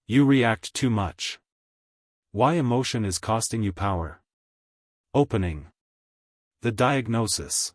You react too much. Why emotion is costing you power. Opening. The diagnosis.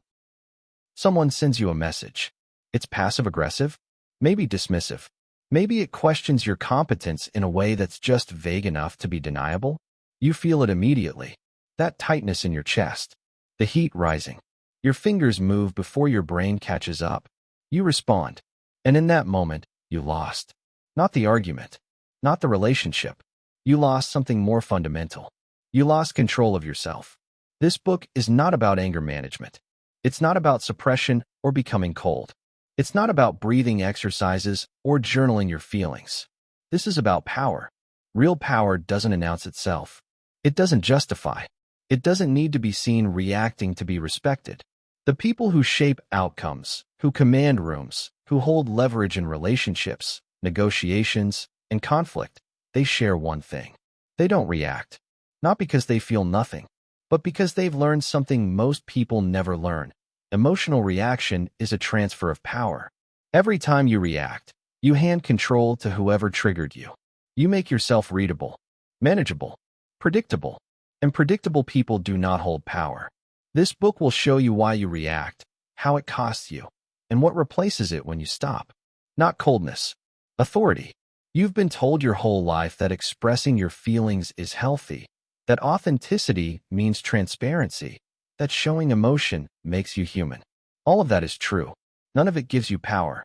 Someone sends you a message. It's passive-aggressive, maybe dismissive. Maybe it questions your competence in a way that's just vague enough to be deniable. You feel it immediately. That tightness in your chest. The heat rising. Your fingers move before your brain catches up. You respond. And in that moment, you lost. Not the argument. Not the relationship. You lost something more fundamental. You lost control of yourself. This book is not about anger management. It's not about suppression or becoming cold. It's not about breathing exercises or journaling your feelings. This is about power. Real power doesn't announce itself. It doesn't justify. It doesn't need to be seen reacting to be respected. The people who shape outcomes, who command rooms, who hold leverage in relationships, negotiations, and conflict, they share one thing. They don't react. Not because they feel nothing, but because they've learned something most people never learn. Emotional reaction is a transfer of power. Every time you react, you hand control to whoever triggered you. You make yourself readable, manageable, predictable, and predictable people do not hold power. This book will show you why you react, how it costs you, and what replaces it when you stop. Not coldness, authority. You've been told your whole life that expressing your feelings is healthy, that authenticity means transparency, that showing emotion makes you human. All of that is true. None of it gives you power.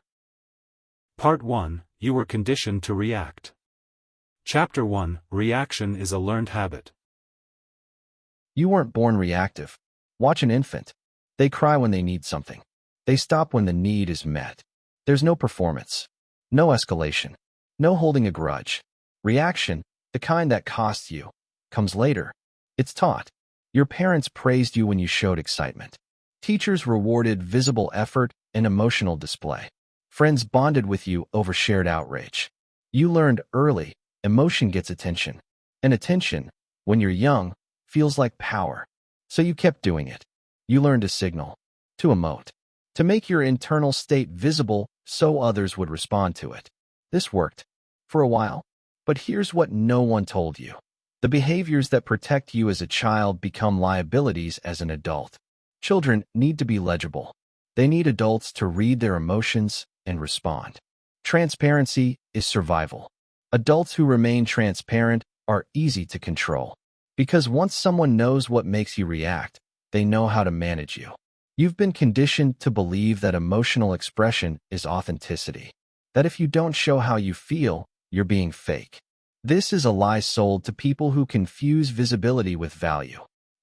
Part 1. You were conditioned to react. Chapter 1. Reaction is a learned habit. You weren't born reactive. Watch an infant. They cry when they need something. They stop when the need is met. There's no performance. No escalation. No holding a grudge. Reaction, the kind that costs you, comes later. It's taught. Your parents praised you when you showed excitement. Teachers rewarded visible effort and emotional display. Friends bonded with you over shared outrage. You learned early, emotion gets attention. And attention, when you're young, feels like power. So you kept doing it. You learned to signal, to emote, to make your internal state visible so others would respond to it. This worked. For a while. But here's what no one told you. The behaviors that protect you as a child become liabilities as an adult. Children need to be legible. They need adults to read their emotions and respond. Transparency is survival. Adults who remain transparent are easy to control. Because once someone knows what makes you react, they know how to manage you. You've been conditioned to believe that emotional expression is authenticity. That if you don't show how you feel, you're being fake. This is a lie sold to people who confuse visibility with value.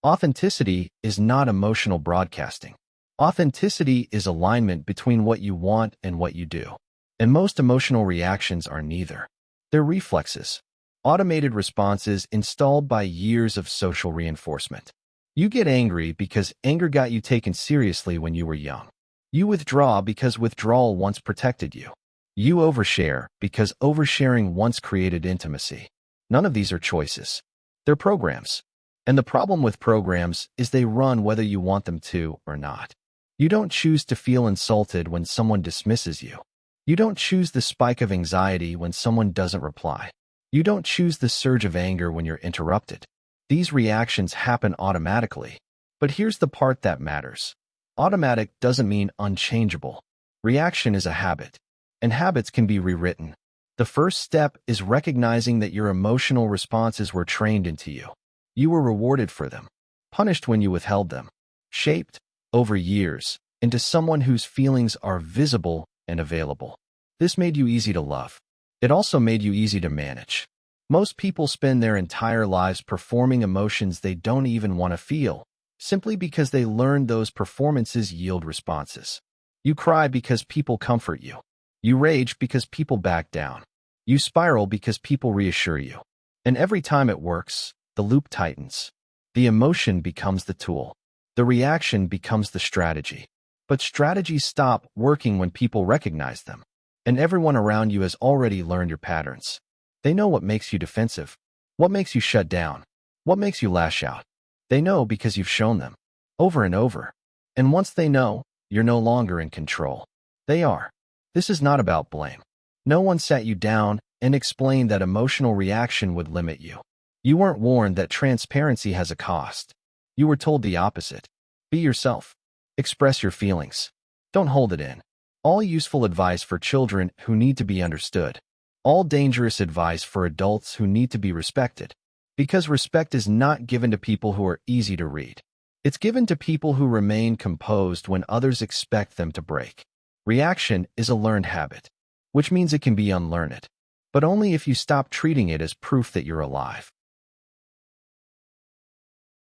Authenticity is not emotional broadcasting. Authenticity is alignment between what you want and what you do. And most emotional reactions are neither. They're reflexes. Automated responses installed by years of social reinforcement. You get angry because anger got you taken seriously when you were young. You withdraw because withdrawal once protected you. You overshare because oversharing once created intimacy. None of these are choices. They're programs. And the problem with programs is they run whether you want them to or not. You don't choose to feel insulted when someone dismisses you. You don't choose the spike of anxiety when someone doesn't reply. You don't choose the surge of anger when you're interrupted. These reactions happen automatically. But here's the part that matters. Automatic doesn't mean unchangeable. Reaction is a habit. And habits can be rewritten. The first step is recognizing that your emotional responses were trained into you. You were rewarded for them, punished when you withheld them, shaped, over years, into someone whose feelings are visible and available. This made you easy to love. It also made you easy to manage. Most people spend their entire lives performing emotions they don't even want to feel, simply because they learned those performances yield responses. You cry because people comfort you. You rage because people back down. You spiral because people reassure you. And every time it works, the loop tightens. The emotion becomes the tool. The reaction becomes the strategy. But strategies stop working when people recognize them. And everyone around you has already learned your patterns. They know what makes you defensive, what makes you shut down, what makes you lash out. They know because you've shown them, over and over. And once they know, you're no longer in control. They are. This is not about blame. No one sat you down and explained that emotional reaction would limit you. You weren't warned that transparency has a cost. You were told the opposite. Be yourself. Express your feelings. Don't hold it in. All useful advice for children who need to be understood. All dangerous advice for adults who need to be respected. Because respect is not given to people who are easy to read. It's given to people who remain composed when others expect them to break. Reaction is a learned habit, which means it can be unlearned, but only if you stop treating it as proof that you're alive.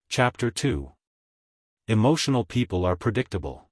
Chapter 2. Emotional people are predictable.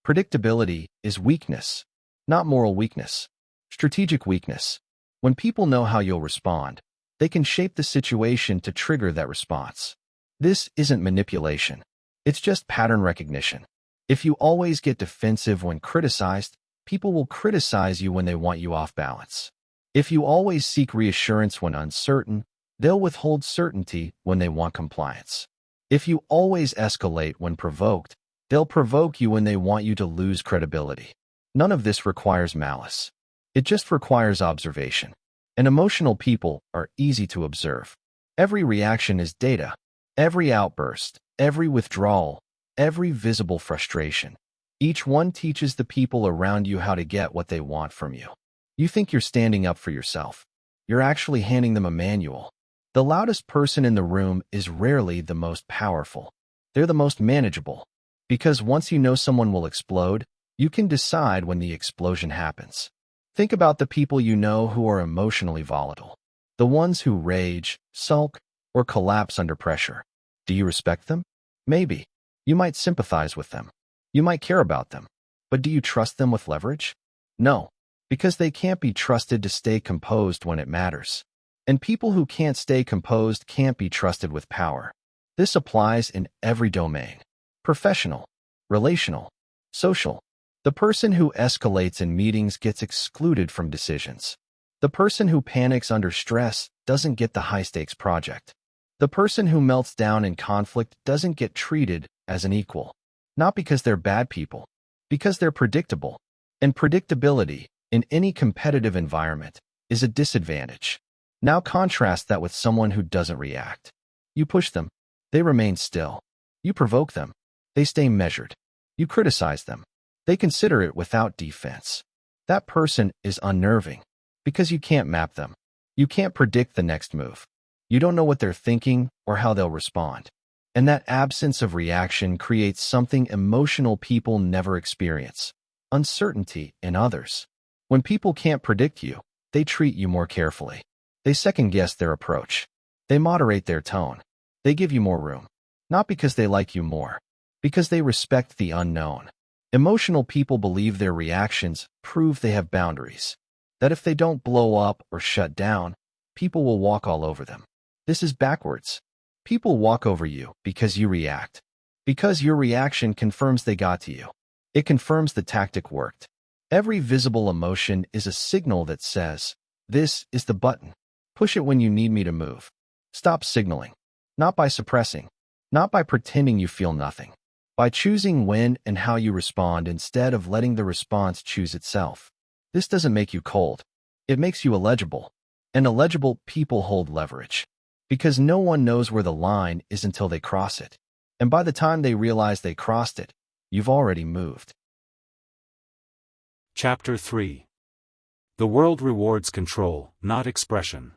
Predictability is weakness, not moral weakness. Strategic weakness. When people know how you'll respond, they can shape the situation to trigger that response. This isn't manipulation. It's just pattern recognition. If you always get defensive when criticized, people will criticize you when they want you off balance. If you always seek reassurance when uncertain, they'll withhold certainty when they want compliance. If you always escalate when provoked, they'll provoke you when they want you to lose credibility. None of this requires malice. It just requires observation. And emotional people are easy to observe. Every reaction is data. Every outburst, every withdrawal, every visible frustration. Each one teaches the people around you how to get what they want from you. You think you're standing up for yourself. You're actually handing them a manual. The loudest person in the room is rarely the most powerful. They're the most manageable. Because once you know someone will explode, you can decide when the explosion happens. Think about the people you know who are emotionally volatile. The ones who rage, sulk, or collapse under pressure. Do you respect them? Maybe. You might sympathize with them. You might care about them. But do you trust them with leverage? No, because they can't be trusted to stay composed when it matters. And people who can't stay composed can't be trusted with power. This applies in every domain. Professional, relational, social. The person who escalates in meetings gets excluded from decisions. The person who panics under stress doesn't get the high-stakes project. The person who melts down in conflict doesn't get treated as an equal. Not because they're bad people, because they're predictable. And predictability, in any competitive environment, is a disadvantage. Now contrast that with someone who doesn't react. You push them, they remain still. You provoke them, they stay measured. You criticize them, they consider it without defense. That person is unnerving, because you can't map them. You can't predict the next move. You don't know what they're thinking or how they'll respond. And that absence of reaction creates something emotional people never experience: uncertainty in others. When people can't predict you, they treat you more carefully. They second-guess their approach. They moderate their tone. They give you more room. Not because they like you more, because they respect the unknown. Emotional people believe their reactions prove they have boundaries. That if they don't blow up or shut down, people will walk all over them. This is backwards. People walk over you because you react. Because your reaction confirms they got to you. It confirms the tactic worked. Every visible emotion is a signal that says, "This is the button. Push it when you need me to move." Stop signaling. Not by suppressing. Not by pretending you feel nothing. By choosing when and how you respond instead of letting the response choose itself. This doesn't make you cold. It makes you illegible. And illegible people hold leverage. Because no one knows where the line is until they cross it. And by the time they realize they crossed it, you've already moved. Chapter 3. The world rewards control, not expression.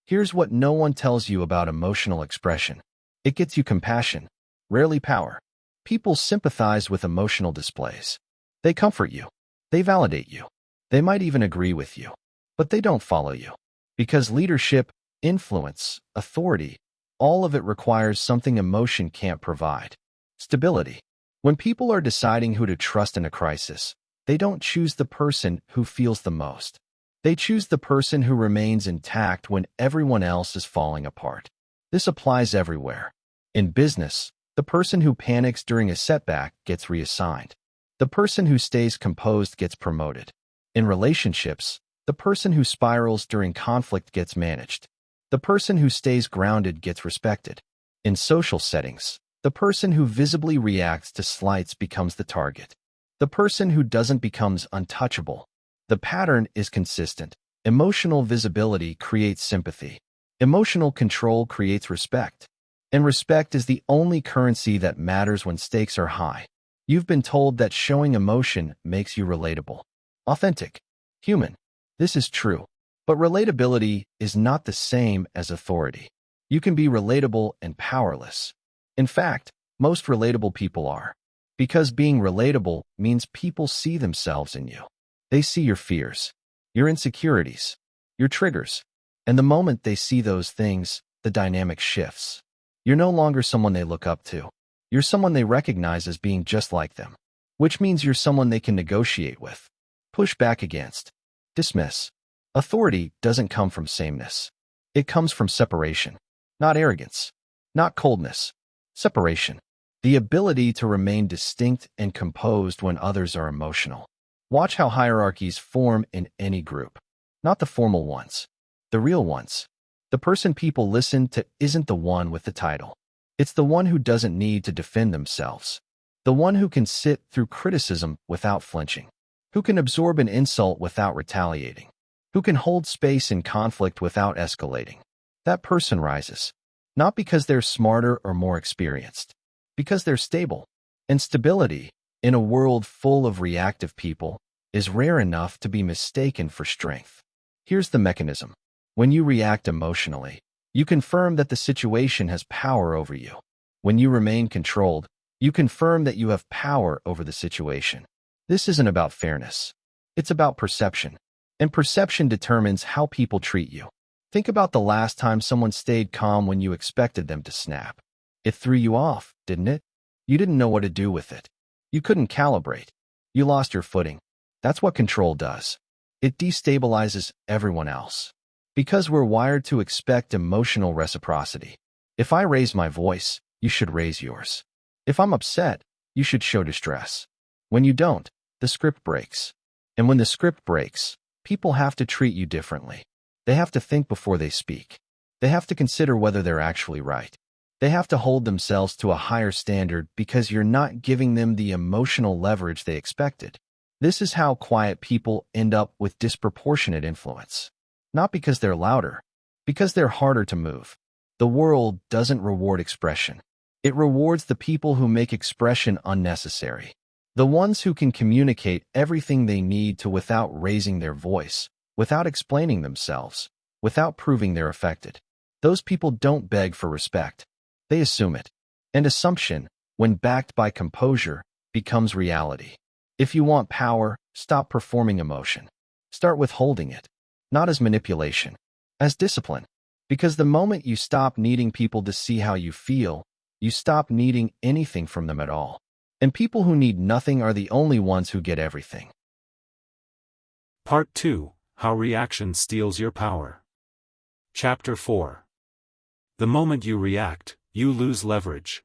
Here's what no one tells you about emotional expression. It gets you compassion, rarely power. People sympathize with emotional displays. They comfort you. They validate you. They might even agree with you. But they don't follow you. Because leadership, influence, authority, all of it requires something emotion can't provide: stability. When people are deciding who to trust in a crisis, they don't choose the person who feels the most. They choose the person who remains intact when everyone else is falling apart. This applies everywhere. In business, the person who panics during a setback gets reassigned. The person who stays composed gets promoted. In relationships, the person who spirals during conflict gets managed. The person who stays grounded gets respected. In social settings, the person who visibly reacts to slights becomes the target. The person who doesn't becomes untouchable. The pattern is consistent. Emotional visibility creates sympathy. Emotional control creates respect. And respect is the only currency that matters when stakes are high. You've been told that showing emotion makes you relatable, authentic, human. This is true. But relatability is not the same as authority. You can be relatable and powerless. In fact, most relatable people are. Because being relatable means people see themselves in you. They see your fears, your insecurities, your triggers. And the moment they see those things, the dynamic shifts. You're no longer someone they look up to. You're someone they recognize as being just like them, which means you're someone they can negotiate with, push back against, dismiss. Authority doesn't come from sameness. It comes from separation, not arrogance, not coldness, separation. The ability to remain distinct and composed when others are emotional. Watch how hierarchies form in any group. Not the formal ones, the real ones. The person people listen to isn't the one with the title. It's the one who doesn't need to defend themselves. The one who can sit through criticism without flinching. Who can absorb an insult without retaliating. Who can hold space in conflict without escalating. That person rises. Not because they're smarter or more experienced. Because they're stable. And stability, in a world full of reactive people, is rare enough to be mistaken for strength. Here's the mechanism. When you react emotionally, you confirm that the situation has power over you. When you remain controlled, you confirm that you have power over the situation. This isn't about fairness. It's about perception. And perception determines how people treat you. Think about the last time someone stayed calm when you expected them to snap. It threw you off, didn't it? You didn't know what to do with it. You couldn't calibrate. You lost your footing. That's what control does. It destabilizes everyone else. Because we're wired to expect emotional reciprocity. If I raise my voice, you should raise yours. If I'm upset, you should show distress. When you don't, the script breaks. And when the script breaks, people have to treat you differently. They have to think before they speak. They have to consider whether they're actually right. They have to hold themselves to a higher standard because you're not giving them the emotional leverage they expected. This is how quiet people end up with disproportionate influence. Not because they're louder, because they're harder to move. The world doesn't reward expression. It rewards the people who make expression unnecessary. The ones who can communicate everything they need to without raising their voice, without explaining themselves, without proving they're affected. Those people don't beg for respect. They assume it. And assumption, when backed by composure, becomes reality. If you want power, stop performing emotion. Start with holding it. Not as manipulation, as discipline. Because the moment you stop needing people to see how you feel, you stop needing anything from them at all. And people who need nothing are the only ones who get everything. Part 2: How Reaction Steals Your Power. Chapter 4. The moment you react, you lose leverage.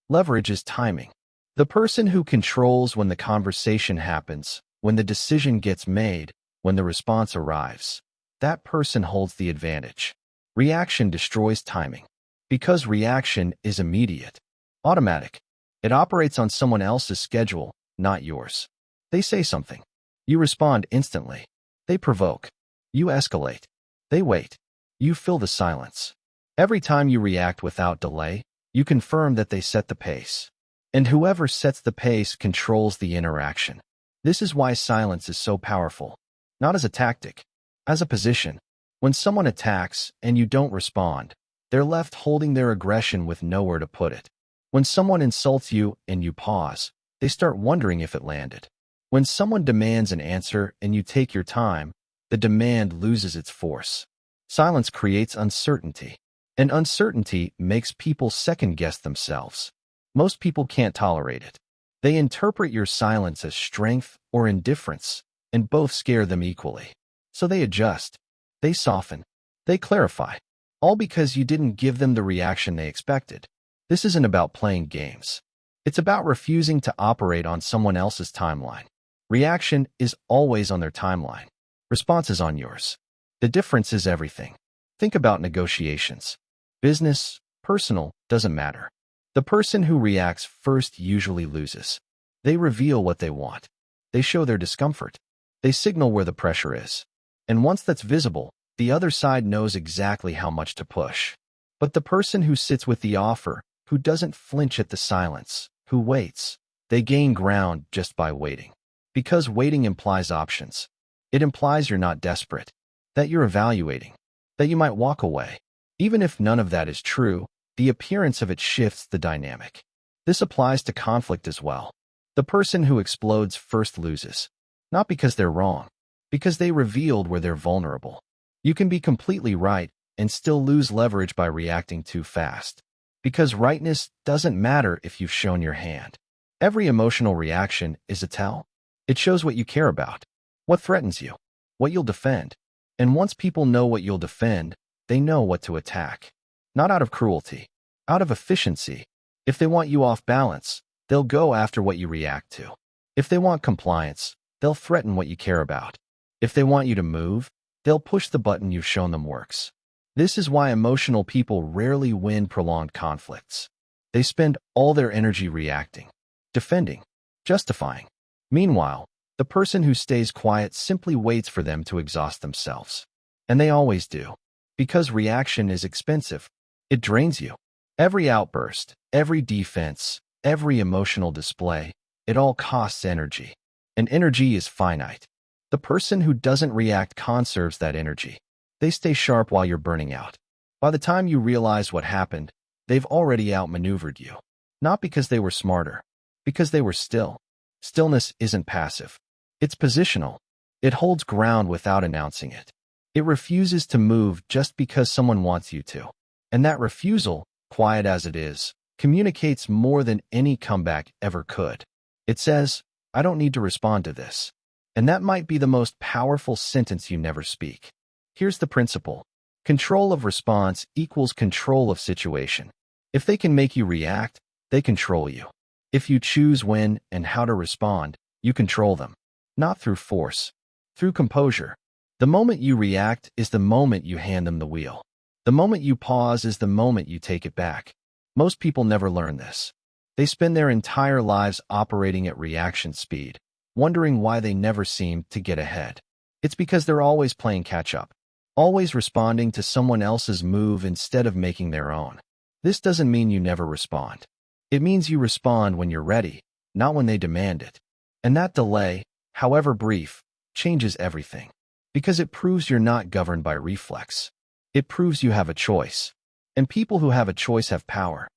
Leverage is timing. The person who controls when the conversation happens, when the decision gets made, when the response arrives. That person holds the advantage. Reaction destroys timing. Because reaction is immediate, automatic. It operates on someone else's schedule, not yours. They say something. You respond instantly. They provoke. You escalate. They wait. You fill the silence. Every time you react without delay, you confirm that they set the pace. And whoever sets the pace controls the interaction. This is why silence is so powerful. Not as a tactic, as a position. When someone attacks and you don't respond, they're left holding their aggression with nowhere to put it. When someone insults you and you pause, they start wondering if it landed. When someone demands an answer and you take your time, the demand loses its force. Silence creates uncertainty, and uncertainty makes people second-guess themselves. Most people can't tolerate it. They interpret your silence as strength or indifference, and both scare them equally. So they adjust, they soften, they clarify, all because you didn't give them the reaction they expected. This isn't about playing games. It's about refusing to operate on someone else's timeline. Reaction is always on their timeline. Response is on yours. The difference is everything. Think about negotiations. Business, personal, doesn't matter. The person who reacts first usually loses. They reveal what they want. They show their discomfort. They signal where the pressure is. And once that's visible, the other side knows exactly how much to push. But the person who sits with the offer, who doesn't flinch at the silence, who waits, they gain ground just by waiting. Because waiting implies options. It implies you're not desperate, that you're evaluating, that you might walk away. Even if none of that is true, the appearance of it shifts the dynamic. This applies to conflict as well. The person who explodes first loses. Not because they're wrong, because they revealed where they're vulnerable. You can be completely right and still lose leverage by reacting too fast. Because rightness doesn't matter if you've shown your hand. Every emotional reaction is a tell. It shows what you care about, what threatens you, what you'll defend. And once people know what you'll defend, they know what to attack. Not out of cruelty, out of efficiency. If they want you off balance, they'll go after what you react to. If they want compliance, they'll threaten what you care about. If they want you to move, they'll push the button you've shown them works. This is why emotional people rarely win prolonged conflicts. They spend all their energy reacting, defending, justifying. Meanwhile, the person who stays quiet simply waits for them to exhaust themselves. And they always do. Because reaction is expensive. It drains you. Every outburst, every defense, every emotional display, it all costs energy. And energy is finite. The person who doesn't react conserves that energy. They stay sharp while you're burning out. By the time you realize what happened, they've already outmaneuvered you. Not because they were smarter, because they were still. Stillness isn't passive. It's positional. It holds ground without announcing it. It refuses to move just because someone wants you to. And that refusal, quiet as it is, communicates more than any comeback ever could. It says, I don't need to respond to this. And that might be the most powerful sentence you never speak. Here's the principle. Control of response equals control of situation. If they can make you react, they control you. If you choose when and how to respond, you control them. Not through force, through composure. The moment you react is the moment you hand them the wheel. The moment you pause is the moment you take it back. Most people never learn this. They spend their entire lives operating at reaction speed, wondering why they never seem to get ahead. It's because they're always playing catch-up, always responding to someone else's move instead of making their own. This doesn't mean you never respond. It means you respond when you're ready, not when they demand it. And that delay, however brief, changes everything. Because it proves you're not governed by reflex. It proves you have a choice. And people who have a choice have power.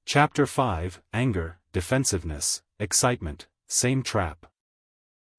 Chapter 5, Anger, Defensiveness, Excitement, Same Trap.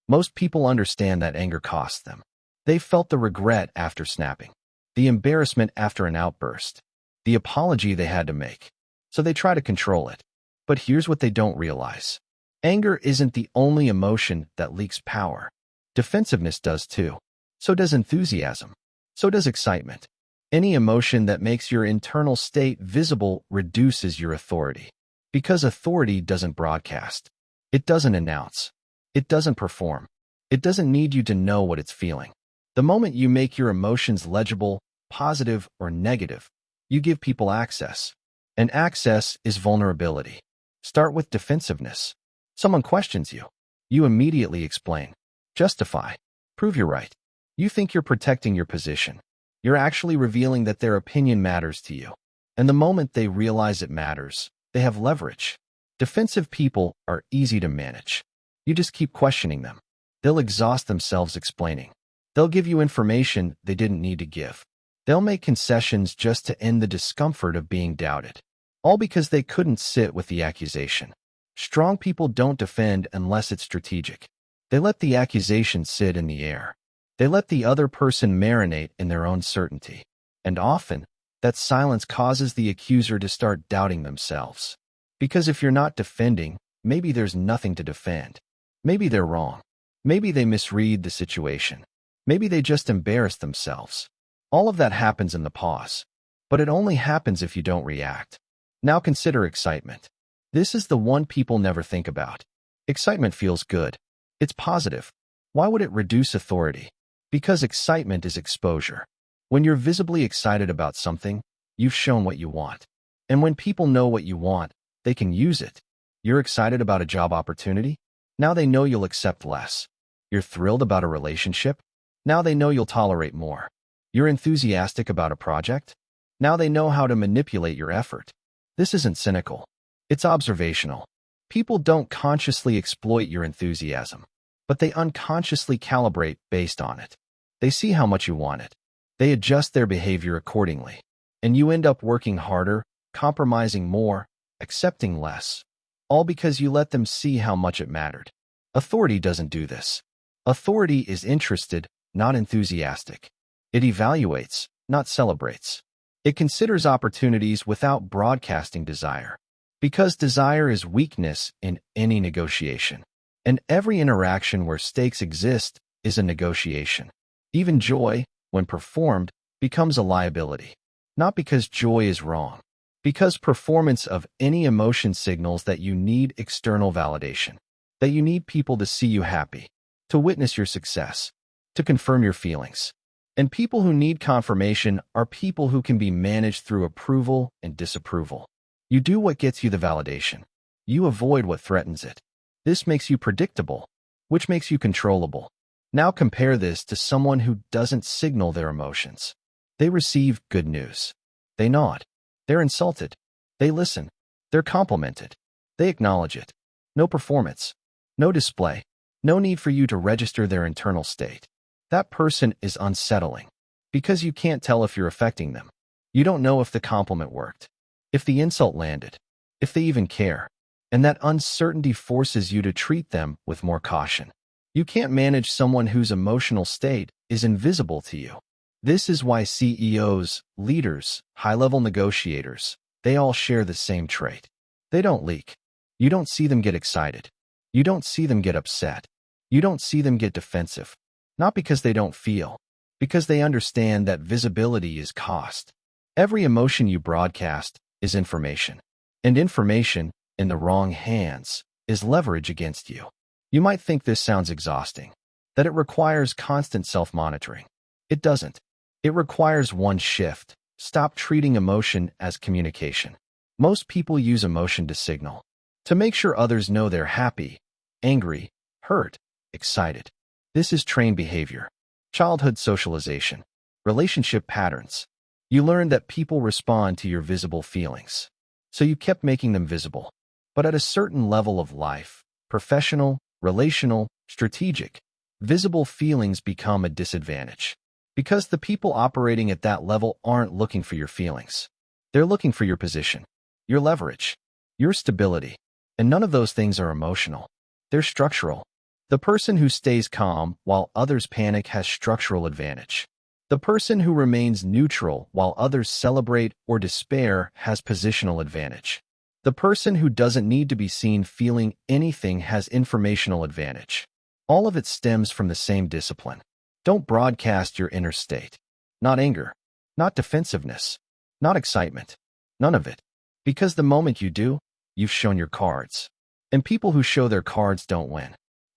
Most people understand that anger costs them. They've felt the regret after snapping, the embarrassment after an outburst, the apology they had to make. So they try to control it. But here's what they don't realize. Anger isn't the only emotion that leaks power. Defensiveness does too. So does enthusiasm. So does excitement. Any emotion that makes your internal state visible reduces your authority. Because authority doesn't broadcast. It doesn't announce. It doesn't perform. It doesn't need you to know what it's feeling. The moment you make your emotions legible, positive or negative, you give people access. And access is vulnerability. Start with defensiveness. Someone questions you. You immediately explain. Justify. Prove you're right. You think you're protecting your position. You're actually revealing that their opinion matters to you. And the moment they realize it matters, they have leverage. Defensive people are easy to manage. You just keep questioning them. They'll exhaust themselves explaining. They'll give you information they didn't need to give. They'll make concessions just to end the discomfort of being doubted. All because they couldn't sit with the accusation. Strong people don't defend unless it's strategic. They let the accusation sit in the air. They let the other person marinate in their own certainty. And often, that silence causes the accuser to start doubting themselves. Because if you're not defending, maybe there's nothing to defend. Maybe they're wrong. Maybe they misread the situation. Maybe they just embarrass themselves. All of that happens in the pause. But it only happens if you don't react. Now consider excitement. This is the one people never think about. Excitement feels good. It's positive. Why would it reduce authority? Because excitement is exposure. When you're visibly excited about something, you've shown what you want. And when people know what you want, they can use it. You're excited about a job opportunity? Now they know you'll accept less. You're thrilled about a relationship? Now they know you'll tolerate more. You're enthusiastic about a project? Now they know how to manipulate your effort. This isn't cynical. It's observational. People don't consciously exploit your enthusiasm, but they unconsciously calibrate based on it. They see how much you want it. They adjust their behavior accordingly. And you end up working harder, compromising more, accepting less, all because you let them see how much it mattered. Authority doesn't do this. Authority is interested, not enthusiastic. It evaluates, not celebrates. It considers opportunities without broadcasting desire, because desire is weakness in any negotiation. And every interaction where stakes exist is a negotiation. Even joy, when performed, becomes a liability. Not because joy is wrong, because performance of any emotion signals that you need external validation, that you need people to see you happy, to witness your success, to confirm your feelings. And people who need confirmation are people who can be managed through approval and disapproval. You do what gets you the validation. You avoid what threatens it. This makes you predictable, which makes you controllable. Now compare this to someone who doesn't signal their emotions. They receive good news. They nod. They're insulted. They listen. They're complimented. They acknowledge it. No performance. No display. No need for you to register their internal state. That person is unsettling because you can't tell if you're affecting them. You don't know if the compliment worked, if the insult landed, if they even care. And that uncertainty forces you to treat them with more caution. You can't manage someone whose emotional state is invisible to you. This is why CEOs, leaders, high-level negotiators, they all share the same trait. They don't leak. You don't see them get excited. You don't see them get upset. You don't see them get defensive. Not because they don't feel, because they understand that visibility is cost. Every emotion you broadcast is information. And information, in the wrong hands, is leverage against you. You might think this sounds exhausting, that it requires constant self-monitoring. It doesn't. It requires one shift. Stop treating emotion as communication. Most people use emotion to signal, to make sure others know they're happy, angry, hurt, excited. This is trained behavior, childhood socialization, relationship patterns. You learn that people respond to your visible feelings, so you kept making them visible. But at a certain level of life, professional, relational, strategic, visible feelings become a disadvantage. Because the people operating at that level aren't looking for your feelings. They're looking for your position, your leverage, your stability. And none of those things are emotional. They're structural. The person who stays calm while others panic has structural advantage. The person who remains neutral while others celebrate or despair has positional advantage. The person who doesn't need to be seen feeling anything has informational advantage. All of it stems from the same discipline. Don't broadcast your inner state. Not anger, not defensiveness, not excitement. None of it. Because the moment you do, you've shown your cards. And people who show their cards don't win.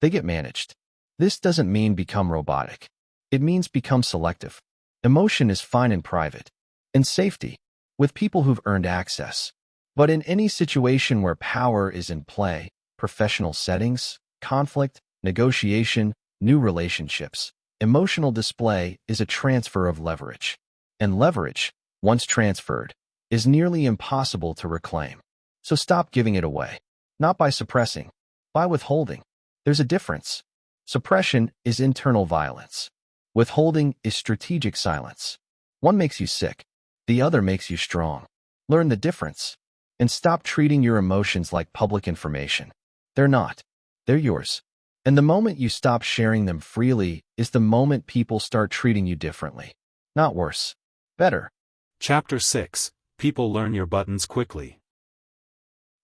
They get managed. This doesn't mean become robotic. It means become selective. Emotion is fine in private, in safety, with people who've earned access. But in any situation where power is in play, professional settings, conflict, negotiation, new relationships, emotional display is a transfer of leverage. And leverage, once transferred, is nearly impossible to reclaim. So stop giving it away. Not by suppressing, by withholding. There's a difference. Suppression is internal violence. Withholding is strategic silence. One makes you sick. The other makes you strong. Learn the difference. And stop treating your emotions like public information. They're not. They're yours. And the moment you stop sharing them freely is the moment people start treating you differently. Not worse. Better. Chapter 6. People learn your buttons quickly.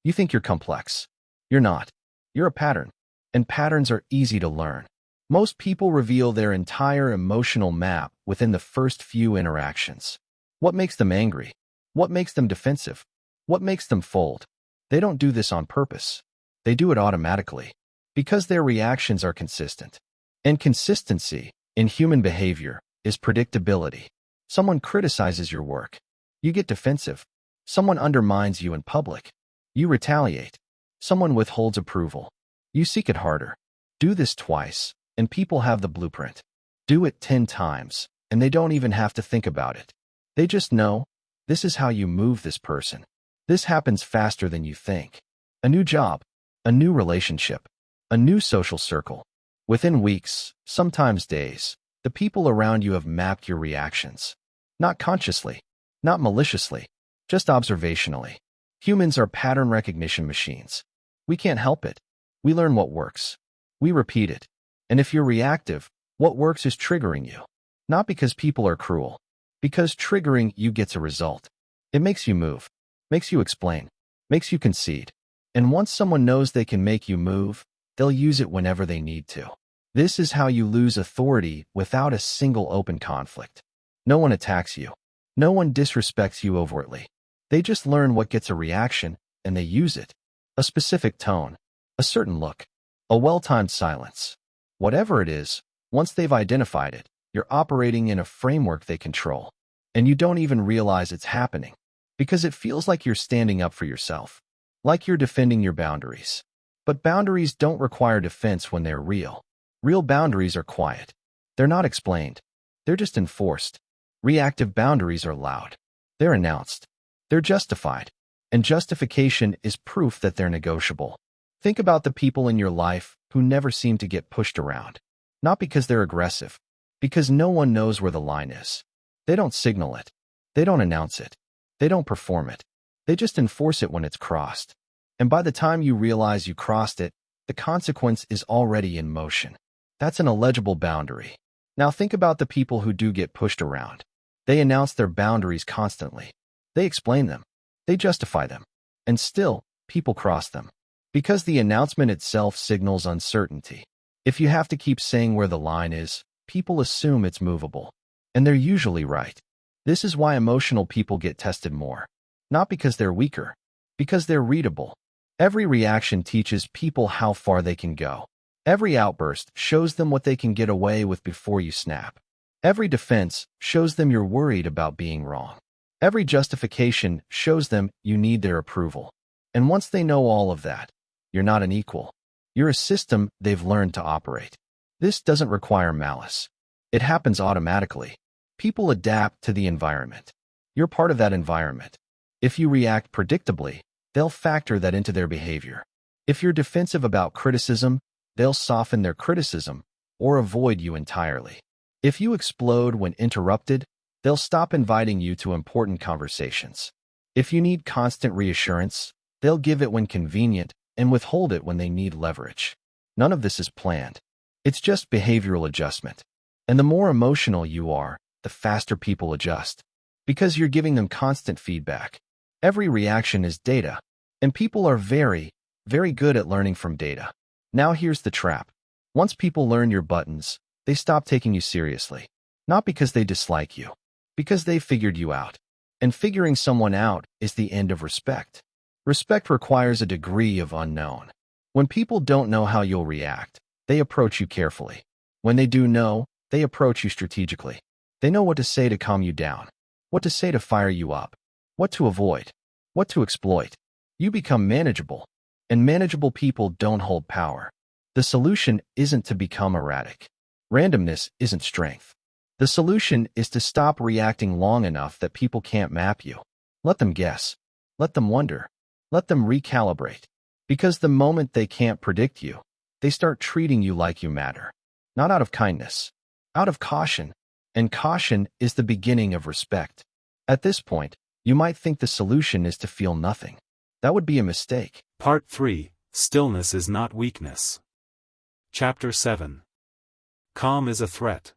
You think you're complex. You're not. You're a pattern. And patterns are easy to learn. Most people reveal their entire emotional map within the first few interactions. What makes them angry? What makes them defensive? What makes them fold? They don't do this on purpose. They do it automatically. Because their reactions are consistent. And consistency, in human behavior, is predictability. Someone criticizes your work. You get defensive. Someone undermines you in public. You retaliate. Someone withholds approval. You seek it harder. Do this twice, and people have the blueprint. Do it 10 times, and they don't even have to think about it. They just know, this is how you move this person. This happens faster than you think. A new job, a new relationship, a new social circle. Within weeks, sometimes days, the people around you have mapped your reactions. Not consciously, not maliciously, just observationally. Humans are pattern recognition machines. We can't help it. We learn what works. We repeat it. And if you're reactive, what works is triggering you. Not because people are cruel. Because triggering you gets a result. It makes you move, makes you explain, makes you concede. And once someone knows they can make you move, they'll use it whenever they need to. This is how you lose authority without a single open conflict. No one attacks you. No one disrespects you overtly. They just learn what gets a reaction, and they use it. A specific tone, a certain look, a well-timed silence. Whatever it is, once they've identified it, you're operating in a framework they control. And you don't even realize it's happening, because it feels like you're standing up for yourself, like you're defending your boundaries. But boundaries don't require defense when they're real. Real boundaries are quiet. They're not explained. They're just enforced. Reactive boundaries are loud. They're announced. They're justified. And justification is proof that they're negotiable. Think about the people in your life who never seem to get pushed around. Not because they're aggressive, because no one knows where the line is. They don't signal it. They don't announce it. They don't perform it. They just enforce it when it's crossed. And by the time you realize you crossed it, the consequence is already in motion. That's an illegible boundary. Now think about the people who do get pushed around. They announce their boundaries constantly. They explain them. They justify them. And still, people cross them. Because the announcement itself signals uncertainty. If you have to keep saying where the line is, people assume it's movable. And they're usually right. This is why emotional people get tested more. Not because they're weaker, because they're readable. Every reaction teaches people how far they can go. Every outburst shows them what they can get away with before you snap. Every defense shows them you're worried about being wrong. Every justification shows them you need their approval. And once they know all of that, you're not an equal. You're a system they've learned to operate. This doesn't require malice. It happens automatically. People adapt to the environment. You're part of that environment. If you react predictably, they'll factor that into their behavior. If you're defensive about criticism, they'll soften their criticism or avoid you entirely. If you explode when interrupted, they'll stop inviting you to important conversations. If you need constant reassurance, they'll give it when convenient and withhold it when they need leverage. None of this is planned. It's just behavioral adjustment. And the more emotional you are, the faster people adjust. Because you're giving them constant feedback. Every reaction is data, and people are very, very good at learning from data. Now here's the trap. Once people learn your buttons, they stop taking you seriously. Not because they dislike you, because they figured you out. And figuring someone out is the end of respect. Respect requires a degree of unknown. When people don't know how you'll react, they approach you carefully. When they do know, they approach you strategically. They know what to say to calm you down, what to say to fire you up, what to avoid, what to exploit. You become manageable, and manageable people don't hold power. The solution isn't to become erratic. Randomness isn't strength. The solution is to stop reacting long enough that people can't map you. Let them guess. Let them wonder. Let them recalibrate. Because the moment they can't predict you, they start treating you like you matter. Not out of kindness, out of caution. And caution is the beginning of respect. At this point, you might think the solution is to feel nothing. That would be a mistake. Part 3, Stillness is not weakness. Chapter 7. Calm is a threat.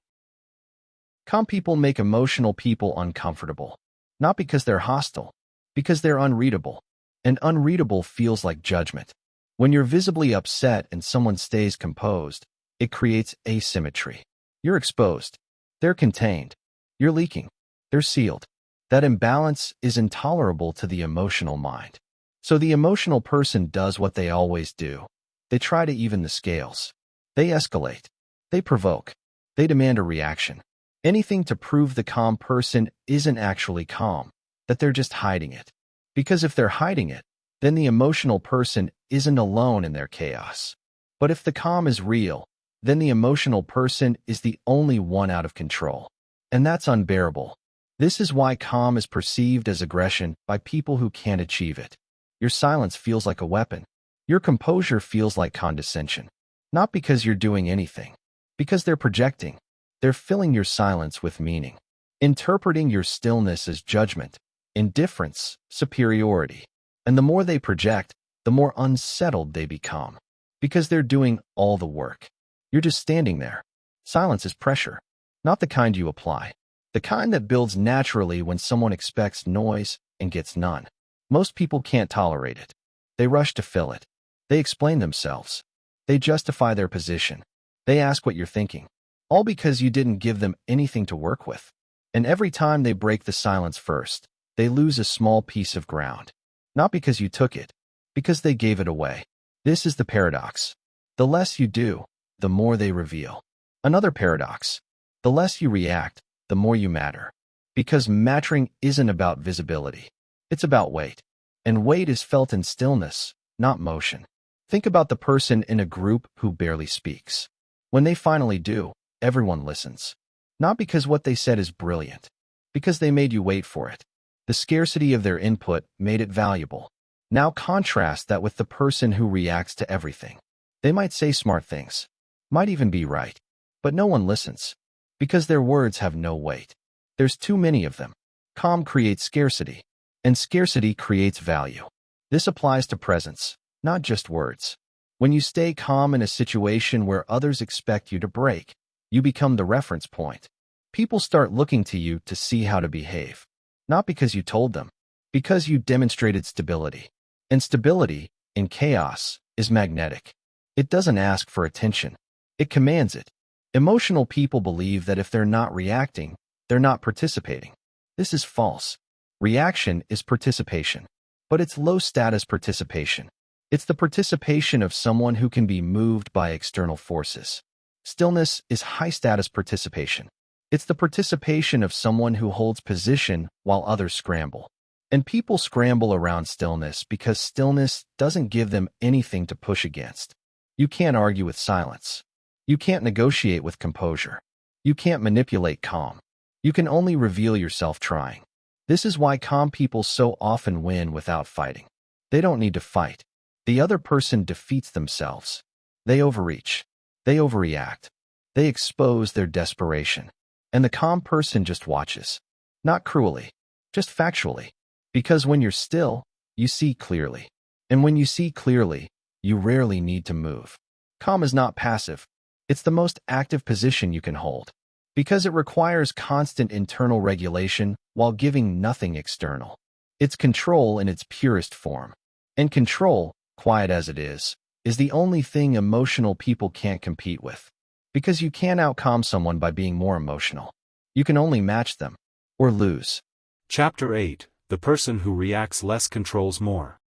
Calm people make emotional people uncomfortable. Not because they're hostile, because they're unreadable. And unreadable feels like judgment. When you're visibly upset and someone stays composed, it creates asymmetry. You're exposed. They're contained. You're leaking. They're sealed. That imbalance is intolerable to the emotional mind. So the emotional person does what they always do. They try to even the scales. They escalate. They provoke. They demand a reaction. Anything to prove the calm person isn't actually calm, that they're just hiding it. Because if they're hiding it, then the emotional person isn't alone in their chaos. But if the calm is real, then the emotional person is the only one out of control. And that's unbearable. This is why calm is perceived as aggression by people who can't achieve it. Your silence feels like a weapon. Your composure feels like condescension. Not because you're doing anything. Because they're projecting. They're filling your silence with meaning. Interpreting your stillness as judgment, indifference, superiority. And the more they project, the more unsettled they become. Because they're doing all the work. You're just standing there. Silence is pressure. Not the kind you apply. The kind that builds naturally when someone expects noise and gets none. Most people can't tolerate it. They rush to fill it. They explain themselves. They justify their position. They ask what you're thinking. All because you didn't give them anything to work with. And every time they break the silence first, they lose a small piece of ground. Not because you took it, because they gave it away. This is the paradox. The less you do, the more they reveal. Another paradox. The less you react, the more you matter. Because mattering isn't about visibility. It's about weight. And weight is felt in stillness, not motion. Think about the person in a group who barely speaks. When they finally do, everyone listens. Not because what they said is brilliant. Because they made you wait for it. The scarcity of their input made it valuable. Now contrast that with the person who reacts to everything. They might say smart things. Might even be right. But no one listens. Because their words have no weight. There's too many of them. Calm creates scarcity. And scarcity creates value. This applies to presence, not just words. When you stay calm in a situation where others expect you to break, you become the reference point. People start looking to you to see how to behave. Not because you told them, because you demonstrated stability. And stability, in chaos, is magnetic. It doesn't ask for attention. It commands it. Emotional people believe that if they're not reacting, they're not participating. This is false. Reaction is participation. But it's low-status participation. It's the participation of someone who can be moved by external forces. Stillness is high-status participation. It's the participation of someone who holds position while others scramble. And people scramble around stillness because stillness doesn't give them anything to push against. You can't argue with silence. You can't negotiate with composure. You can't manipulate calm. You can only reveal yourself trying. This is why calm people so often win without fighting. They don't need to fight. The other person defeats themselves. They overreach. They overreact. They expose their desperation. And the calm person just watches. Not cruelly, just factually. Because when you're still, you see clearly. And when you see clearly, you rarely need to move. Calm is not passive. It's the most active position you can hold. Because it requires constant internal regulation while giving nothing external. It's control in its purest form. And control, quiet as it is the only thing emotional people can't compete with. Because you can't outcalm someone by being more emotional. You can only match them, or lose. Chapter 8. The person who reacts less controls more.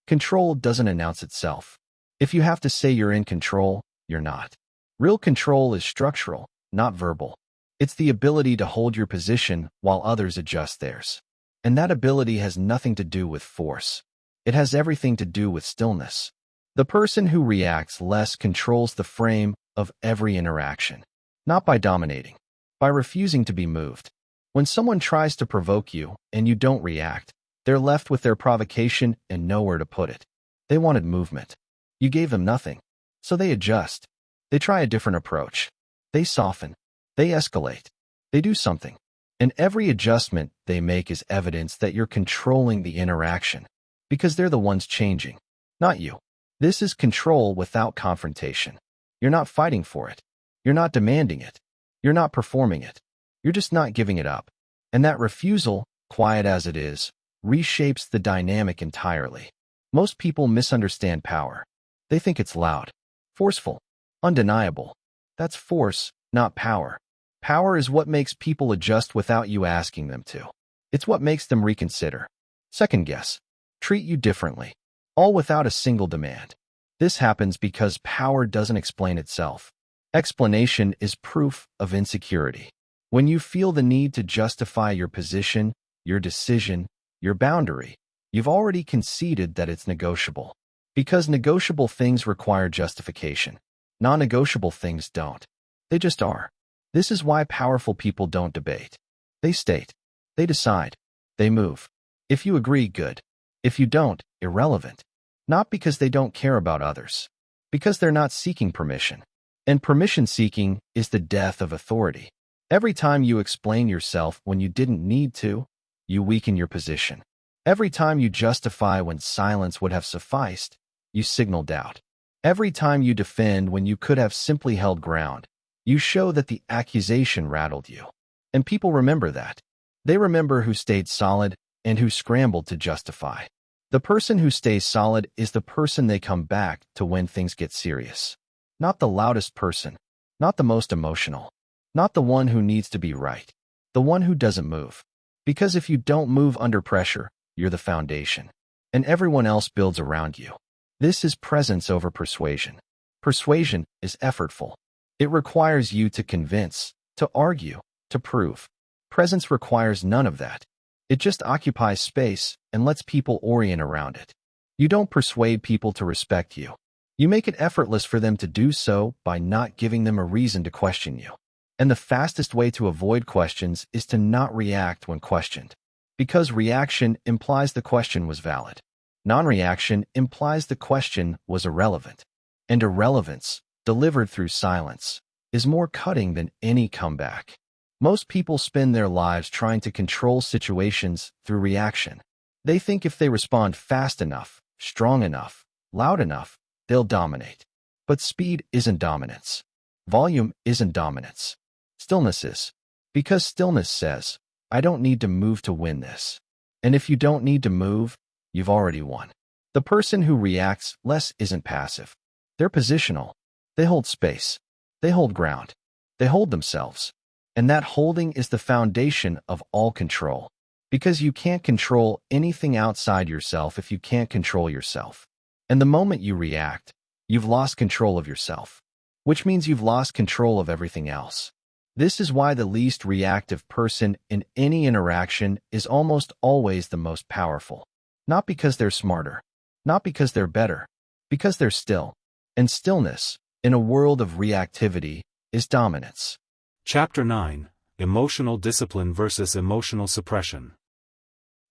Control doesn't announce itself. If you have to say you're in control, you're not. Real control is structural, not verbal. It's the ability to hold your position while others adjust theirs. And that ability has nothing to do with force. It has everything to do with stillness. The person who reacts less controls the frame of every interaction. Not by dominating, by refusing to be moved. When someone tries to provoke you and you don't react, they're left with their provocation and nowhere to put it. They wanted movement. You gave them nothing. So they adjust. They try a different approach. They soften. They escalate. They do something. And every adjustment they make is evidence that you're controlling the interaction. Because they're the ones changing, not you. This is control without confrontation. You're not fighting for it. You're not demanding it. You're not performing it. You're just not giving it up. And that refusal, quiet as it is, reshapes the dynamic entirely. Most people misunderstand power. They think it's loud, forceful, undeniable. That's force, not power. Power is what makes people adjust without you asking them to. It's what makes them reconsider, second guess, treat you differently, all without a single demand. This happens because power doesn't explain itself. Explanation is proof of insecurity. When you feel the need to justify your position, your decision, your boundary, you've already conceded that it's negotiable. Because negotiable things require justification. Non-negotiable things don't. They just are. This is why powerful people don't debate. They state. They decide. They move. If you agree, good. If you don't, irrelevant. Not because they don't care about others. Because they're not seeking permission. And permission seeking is the death of authority. Every time you explain yourself when you didn't need to, you weaken your position. Every time you justify when silence would have sufficed, you signal doubt. Every time you defend when you could have simply held ground, you show that the accusation rattled you. And people remember that. They remember who stayed solid and who scrambled to justify. The person who stays solid is the person they come back to when things get serious. Not the loudest person, not the most emotional, not the one who needs to be right, the one who doesn't move. Because if you don't move under pressure, you're the foundation, and everyone else builds around you. This is presence over persuasion. Persuasion is effortful. It requires you to convince, to argue, to prove. Presence requires none of that. It just occupies space and lets people orient around it. You don't persuade people to respect you. You make it effortless for them to do so by not giving them a reason to question you. And the fastest way to avoid questions is to not react when questioned. Because reaction implies the question was valid. Non-reaction implies the question was irrelevant. And irrelevance, delivered through silence, is more cutting than any comeback. Most people spend their lives trying to control situations through reaction. They think if they respond fast enough, strong enough, loud enough, they'll dominate. But speed isn't dominance. Volume isn't dominance. Stillness is. Because stillness says, I don't need to move to win this. And if you don't need to move, you've already won. The person who reacts less isn't passive. They're positional. They hold space. They hold ground. They hold themselves. And that holding is the foundation of all control. Because you can't control anything outside yourself if you can't control yourself. And the moment you react, you've lost control of yourself. Which means you've lost control of everything else. This is why the least reactive person in any interaction is almost always the most powerful. Not because they're smarter. Not because they're better. Because they're still. And stillness, in a world of reactivity, is dominance. Chapter 9. Emotional Discipline versus Emotional Suppression.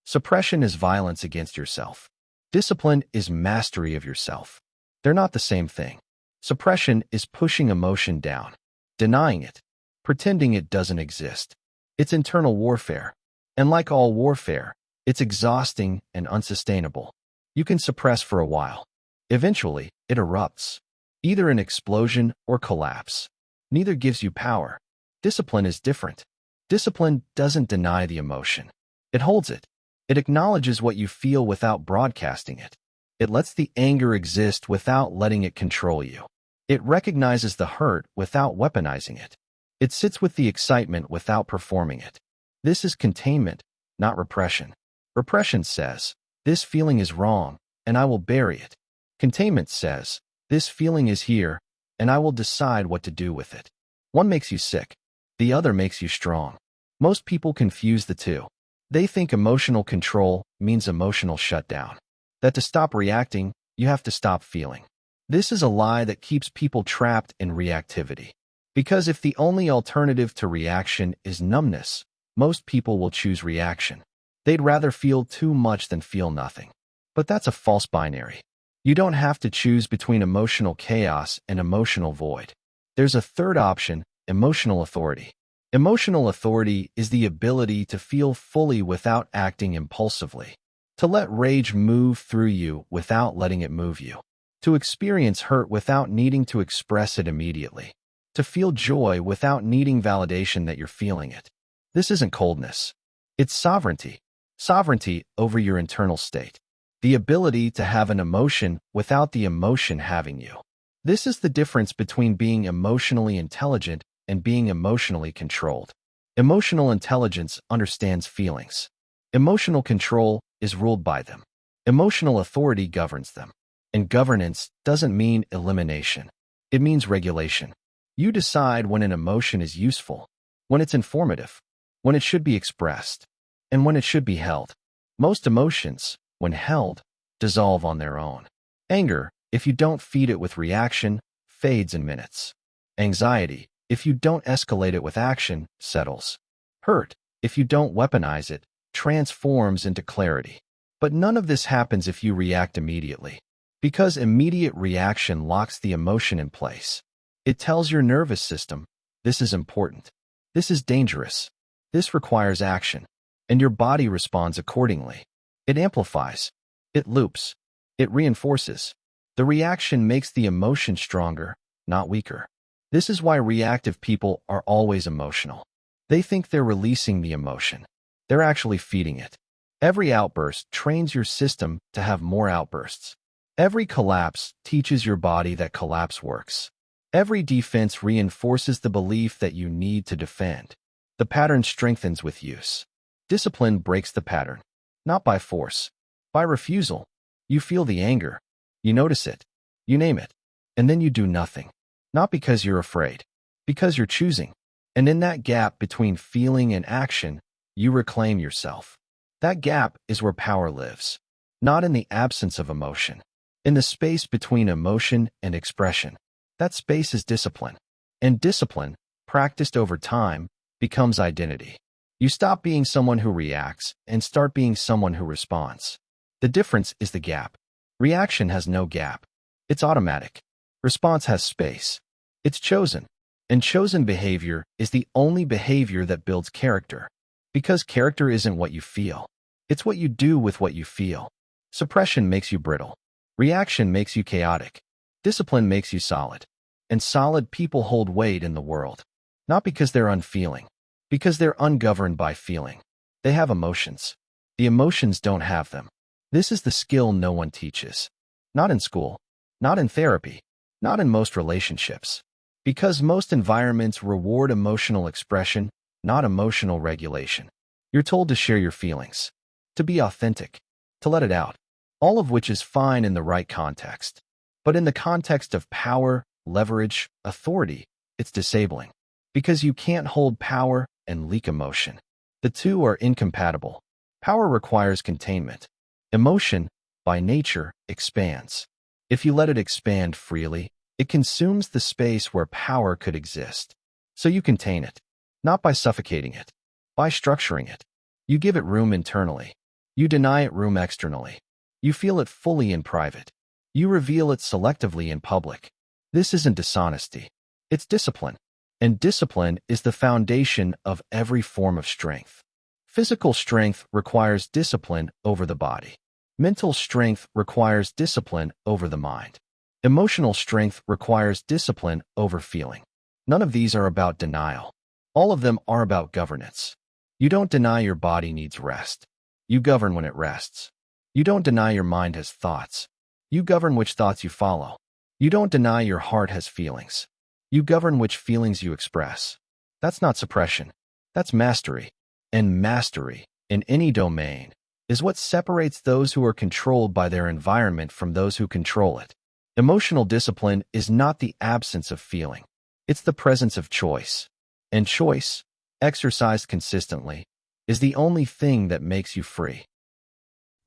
Suppression is violence against yourself. Discipline is mastery of yourself. They're not the same thing. Suppression is pushing emotion down, denying it, pretending it doesn't exist. It's internal warfare. And like all warfare, it's exhausting and unsustainable. You can suppress for a while. Eventually, it erupts. Either an explosion or collapse. Neither gives you power. Discipline is different. Discipline doesn't deny the emotion. It holds it. It acknowledges what you feel without broadcasting it. It lets the anger exist without letting it control you. It recognizes the hurt without weaponizing it. It sits with the excitement without performing it. This is containment, not repression. Repression says, this feeling is wrong, and I will bury it. Containment says, this feeling is here, and I will decide what to do with it. One makes you sick. The other makes you strong. Most people confuse the two. They think emotional control means emotional shutdown. That to stop reacting, you have to stop feeling. This is a lie that keeps people trapped in reactivity. Because if the only alternative to reaction is numbness, most people will choose reaction. They'd rather feel too much than feel nothing. But that's a false binary. You don't have to choose between emotional chaos and emotional void. There's a third option, emotional authority. Emotional authority is the ability to feel fully without acting impulsively. To let rage move through you without letting it move you. To experience hurt without needing to express it immediately. To feel joy without needing validation that you're feeling it. This isn't coldness. It's sovereignty. Sovereignty over your internal state. The ability to have an emotion without the emotion having you. This is the difference between being emotionally intelligent and being emotionally controlled. Emotional intelligence understands feelings. Emotional control is ruled by them. Emotional authority governs them. And governance doesn't mean elimination. It means regulation. You decide when an emotion is useful, when it's informative, when it should be expressed, and when it should be held. Most emotions, when held, dissolve on their own. Anger, if you don't feed it with reaction, fades in minutes. Anxiety, if you don't escalate it with action, settles. Hurt, if you don't weaponize it, transforms into clarity. But none of this happens if you react immediately. Because immediate reaction locks the emotion in place. It tells your nervous system, this is important. This is dangerous. This requires action. And your body responds accordingly. It amplifies. It loops. It reinforces. The reaction makes the emotion stronger, not weaker. This is why reactive people are always emotional. They think they're releasing the emotion. They're actually feeding it. Every outburst trains your system to have more outbursts. Every collapse teaches your body that collapse works. Every defense reinforces the belief that you need to defend. The pattern strengthens with use. Discipline breaks the pattern. Not by force. By refusal. You feel the anger. You notice it. You name it. And then you do nothing. Not because you're afraid. Because you're choosing. And in that gap between feeling and action, you reclaim yourself. That gap is where power lives. Not in the absence of emotion. In the space between emotion and expression. That space is discipline. And discipline, practiced over time, becomes identity. You stop being someone who reacts and start being someone who responds. The difference is the gap. Reaction has no gap. It's automatic. Response has space. It's chosen. And chosen behavior is the only behavior that builds character. Because character isn't what you feel. It's what you do with what you feel. Suppression makes you brittle. Reaction makes you chaotic. Discipline makes you solid. And solid people hold weight in the world. Not because they're unfeeling. Because they're ungoverned by feeling. They have emotions. The emotions don't have them. This is the skill no one teaches. Not in school. Not in therapy. Not in most relationships. Because most environments reward emotional expression, not emotional regulation. You're told to share your feelings. To be authentic. To let it out. All of which is fine in the right context. But in the context of power, leverage, authority, it's disabling. Because you can't hold power and leak emotion. The two are incompatible. Power requires containment. Emotion, by nature, expands. If you let it expand freely, it consumes the space where power could exist. So you contain it. Not by suffocating it. By structuring it. You give it room internally. You deny it room externally. You feel it fully in private. You reveal it selectively in public. This isn't dishonesty. It's discipline. And discipline is the foundation of every form of strength. Physical strength requires discipline over the body. Mental strength requires discipline over the mind. Emotional strength requires discipline over feeling. None of these are about denial. All of them are about governance. You don't deny your body needs rest. You govern when it rests. You don't deny your mind has thoughts. You govern which thoughts you follow. You don't deny your heart has feelings. You govern which feelings you express. That's not suppression. That's mastery. And mastery, in any domain, is what separates those who are controlled by their environment from those who control it. Emotional discipline is not the absence of feeling. It's the presence of choice. And choice, exercised consistently, is the only thing that makes you free.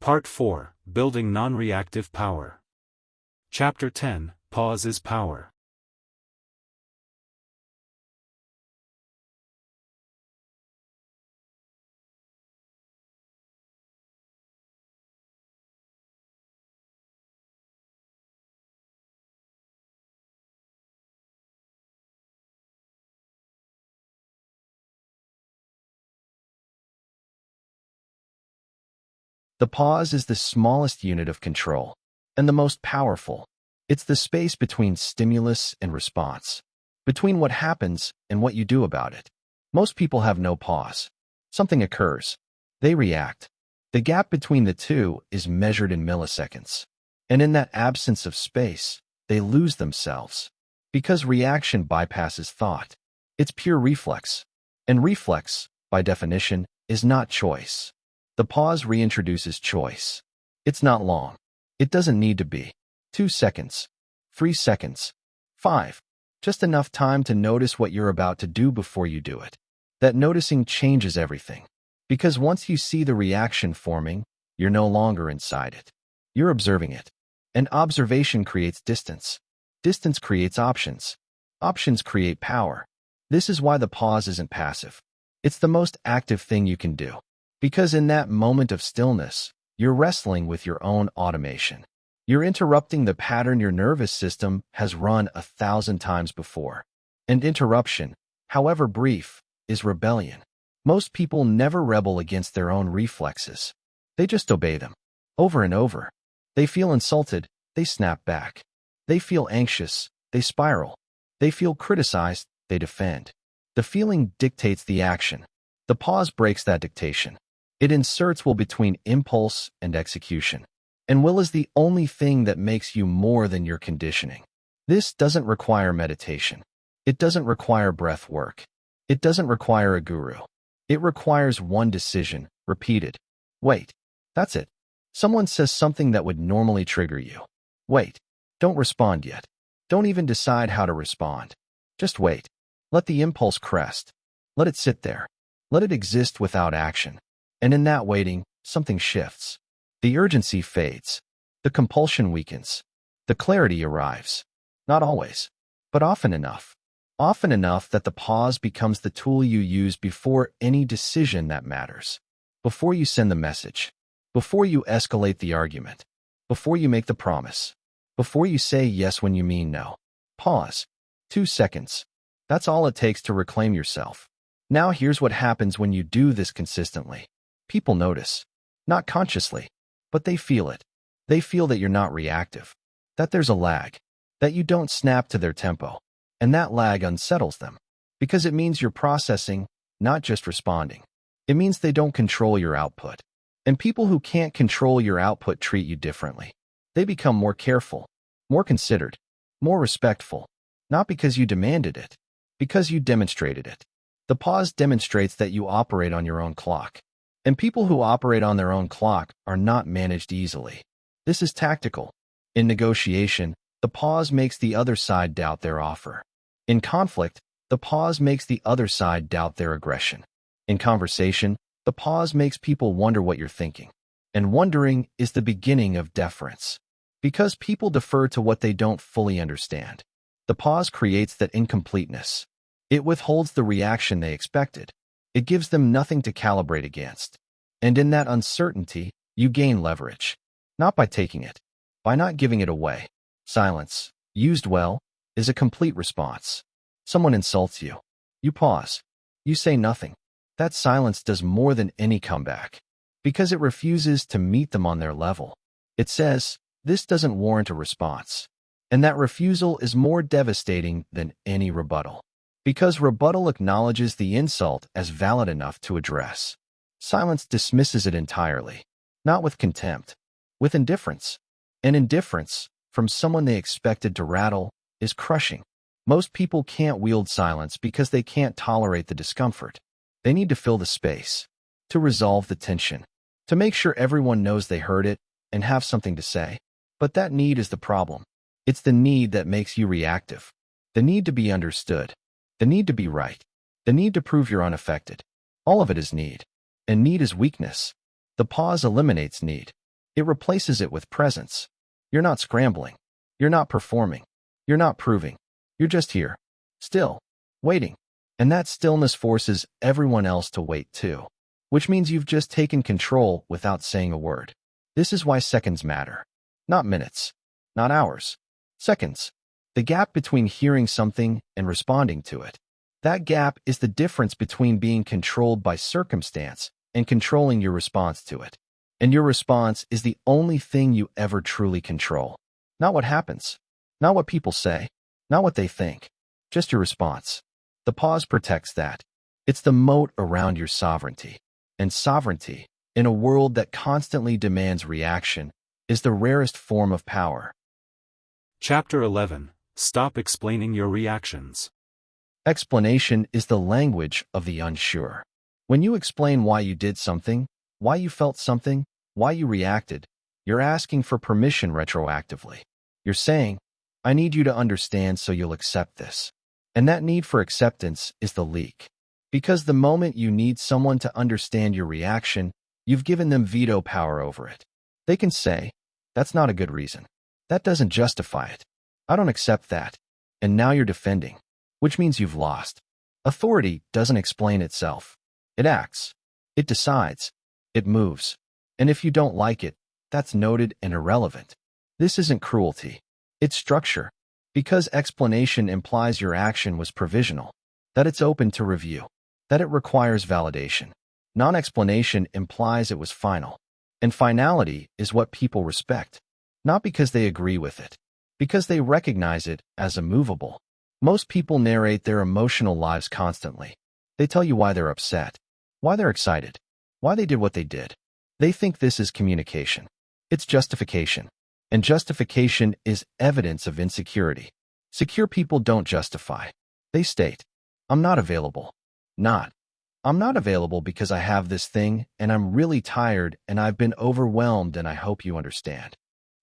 Part 4, Building Non-Reactive Power. Chapter 10, Pause is Power. The pause is the smallest unit of control, and the most powerful. It's the space between stimulus and response, between what happens and what you do about it. Most people have no pause. Something occurs. They react. The gap between the two is measured in milliseconds. And in that absence of space, they lose themselves. Because reaction bypasses thought. It's pure reflex. And reflex, by definition, is not choice. The pause reintroduces choice. It's not long. It doesn't need to be. 2 seconds. 3 seconds. 5. Just enough time to notice what you're about to do before you do it. That noticing changes everything. Because once you see the reaction forming, you're no longer inside it. You're observing it. And observation creates distance. Distance creates options. Options create power. This is why the pause isn't passive. It's the most active thing you can do. Because in that moment of stillness, you're wrestling with your own automation. You're interrupting the pattern your nervous system has run 1,000 times before. And interruption, however brief, is rebellion. Most people never rebel against their own reflexes. They just obey them. Over and over. They feel insulted, they snap back. They feel anxious, they spiral. They feel criticized, they defend. The feeling dictates the action. The pause breaks that dictation. It inserts will between impulse and execution. And will is the only thing that makes you more than your conditioning. This doesn't require meditation. It doesn't require breath work. It doesn't require a guru. It requires one decision, repeated. Wait. That's it. Someone says something that would normally trigger you. Wait. Don't respond yet. Don't even decide how to respond. Just wait. Let the impulse crest. Let it sit there. Let it exist without action. And in that waiting, something shifts. The urgency fades. The compulsion weakens. The clarity arrives. Not always, but often enough. Often enough that the pause becomes the tool you use before any decision that matters. Before you send the message. Before you escalate the argument. Before you make the promise. Before you say yes when you mean no. Pause. 2 seconds. That's all it takes to reclaim yourself. Now here's what happens when you do this consistently. People notice. Not consciously, but they feel it. They feel that you're not reactive. That there's a lag. That you don't snap to their tempo. And that lag unsettles them. Because it means you're processing, not just responding. It means they don't control your output. And people who can't control your output treat you differently. They become more careful, more considered, more respectful. Not because you demanded it, because you demonstrated it. The pause demonstrates that you operate on your own clock. And people who operate on their own clock are not managed easily. This is tactical. In negotiation, the pause makes the other side doubt their offer. In conflict, the pause makes the other side doubt their aggression. In conversation, the pause makes people wonder what you're thinking. And wondering is the beginning of deference. Because people defer to what they don't fully understand. The pause creates that incompleteness. It withholds the reaction they expected. It gives them nothing to calibrate against. And in that uncertainty, you gain leverage. Not by taking it, by not giving it away. Silence, used well, is a complete response. Someone insults you. You pause. You say nothing. That silence does more than any comeback. Because it refuses to meet them on their level. It says, this doesn't warrant a response. And that refusal is more devastating than any rebuttal. Because rebuttal acknowledges the insult as valid enough to address. Silence dismisses it entirely. Not with contempt. With indifference. And indifference, from someone they expected to rattle, is crushing. Most people can't wield silence because they can't tolerate the discomfort. They need to fill the space. To resolve the tension. To make sure everyone knows they heard it and have something to say. But that need is the problem. It's the need that makes you reactive. The need to be understood. The need to be right. The need to prove you're unaffected. All of it is need. And need is weakness. The pause eliminates need. It replaces it with presence. You're not scrambling. You're not performing. You're not proving. You're just here. Still. Waiting. And that stillness forces everyone else to wait too. Which means you've just taken control without saying a word. This is why seconds matter. Not minutes. Not hours. Seconds. The gap between hearing something and responding to it. That gap is the difference between being controlled by circumstance and controlling your response to it. And your response is the only thing you ever truly control. Not what happens. Not what people say. Not what they think. Just your response. The pause protects that. It's the moat around your sovereignty. And sovereignty, in a world that constantly demands reaction, is the rarest form of power. Chapter 11. Stop explaining your reactions. Explanation is the language of the unsure. When you explain why you did something, why you felt something, why you reacted, you're asking for permission retroactively. You're saying, I need you to understand so you'll accept this. And that need for acceptance is the leak. Because the moment you need someone to understand your reaction, you've given them veto power over it. They can say, that's not a good reason. That doesn't justify it. I don't accept that. And now you're defending, which means you've lost. Authority doesn't explain itself. It acts. It decides. It moves. And if you don't like it, that's noted and irrelevant. This isn't cruelty. It's structure. Because explanation implies your action was provisional, that it's open to review, that it requires validation. Non-explanation implies it was final. And finality is what people respect, not because they agree with it, because they recognize it as immovable. Most people narrate their emotional lives constantly. They tell you why they're upset, why they're excited, why they did what they did. They think this is communication. It's justification. And justification is evidence of insecurity. Secure people don't justify. They state, I'm not available. I'm not available because I have this thing and I'm really tired and I've been overwhelmed and I hope you understand.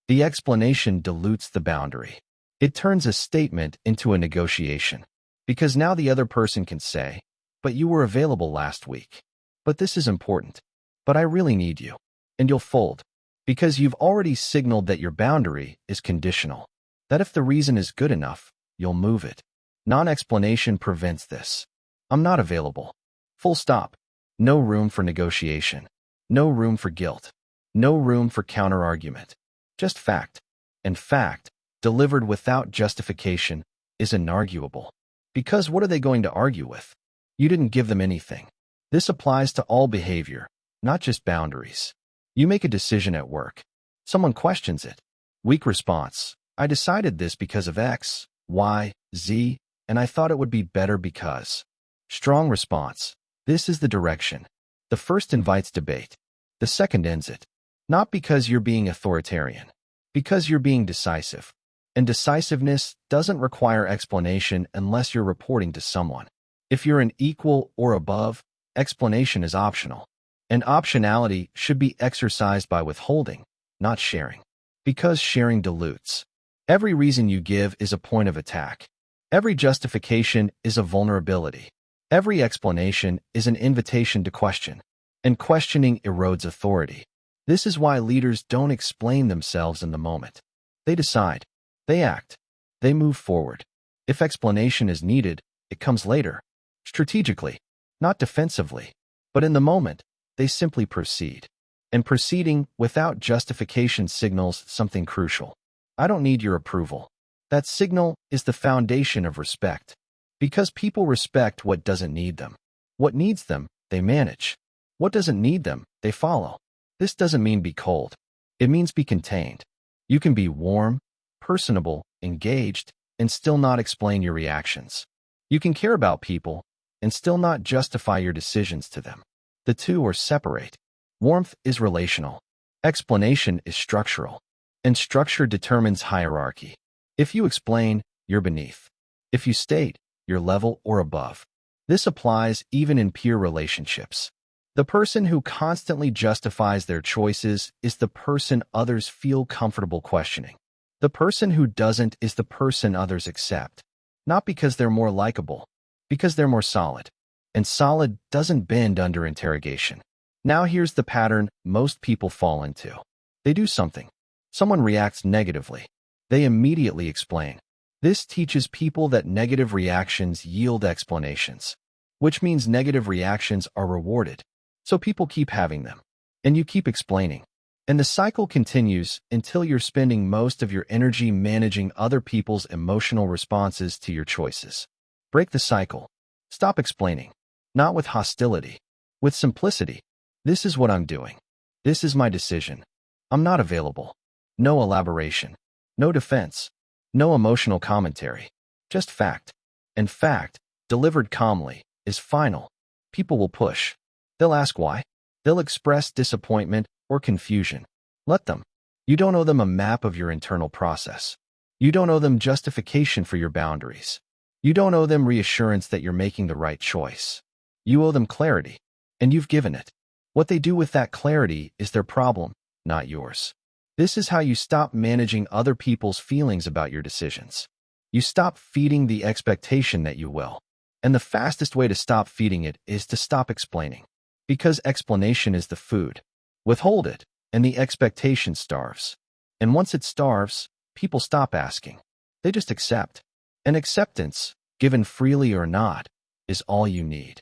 The explanation dilutes the boundary. It turns a statement into a negotiation. Because now the other person can say, but you were available last week. But this is important. But I really need you. And you'll fold. Because you've already signaled that your boundary is conditional. That if the reason is good enough, you'll move it. Non-explanation prevents this. I'm not available. Full stop. No room for negotiation. No room for guilt. No room for counter-argument. Just fact. And fact, delivered without justification, is inarguable. Because what are they going to argue with? You didn't give them anything. This applies to all behavior, not just boundaries. You make a decision at work. Someone questions it. Weak response. I decided this because of X, Y, Z, and I thought it would be better because. Strong response. This is the direction. The first invites debate. The second ends it. Not because you're being authoritarian. Because you're being decisive. And decisiveness doesn't require explanation unless you're reporting to someone. If you're an equal or above, explanation is optional. And optionality should be exercised by withholding, not sharing. Because sharing dilutes. Every reason you give is a point of attack. Every justification is a vulnerability. Every explanation is an invitation to question. And questioning erodes authority. This is why leaders don't explain themselves in the moment. They decide. They act. They move forward. If explanation is needed, it comes later. Strategically. Not defensively. But in the moment, they simply proceed. And proceeding without justification signals something crucial. I don't need your approval. That signal is the foundation of respect. Because people respect what doesn't need them. What needs them, they manage. What doesn't need them, they follow. This doesn't mean be cold. It means be contained. You can be warm, personable, engaged, and still not explain your reactions. You can care about people and still not justify your decisions to them. The two are separate. Warmth is relational. Explanation is structural. And structure determines hierarchy. If you explain, you're beneath. If you state, you're level or above. This applies even in peer relationships. The person who constantly justifies their choices is the person others feel comfortable questioning. The person who doesn't is the person others accept. Not because they're more likable, because they're more solid. And solid doesn't bend under interrogation. Now here's the pattern most people fall into. They do something. Someone reacts negatively. They immediately explain. This teaches people that negative reactions yield explanations, which means negative reactions are rewarded. So people keep having them. And you keep explaining. And the cycle continues until you're spending most of your energy managing other people's emotional responses to your choices. Break the cycle. Stop explaining. Not with hostility. With simplicity. This is what I'm doing. This is my decision. I'm not available. No elaboration. No defense. No emotional commentary. Just fact. And fact, delivered calmly, is final. People will push. They'll ask why. They'll express disappointment or confusion. Let them. You don't owe them a map of your internal process. You don't owe them justification for your boundaries. You don't owe them reassurance that you're making the right choice. You owe them clarity. And you've given it. What they do with that clarity is their problem, not yours. This is how you stop managing other people's feelings about your decisions. You stop feeding the expectation that you will. And the fastest way to stop feeding it is to stop explaining. Because explanation is the food. Withhold it, and the expectation starves. And once it starves, People stop asking. They just accept. And acceptance, given freely or not, is all you need.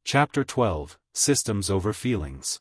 Chapter 12, Systems over Feelings.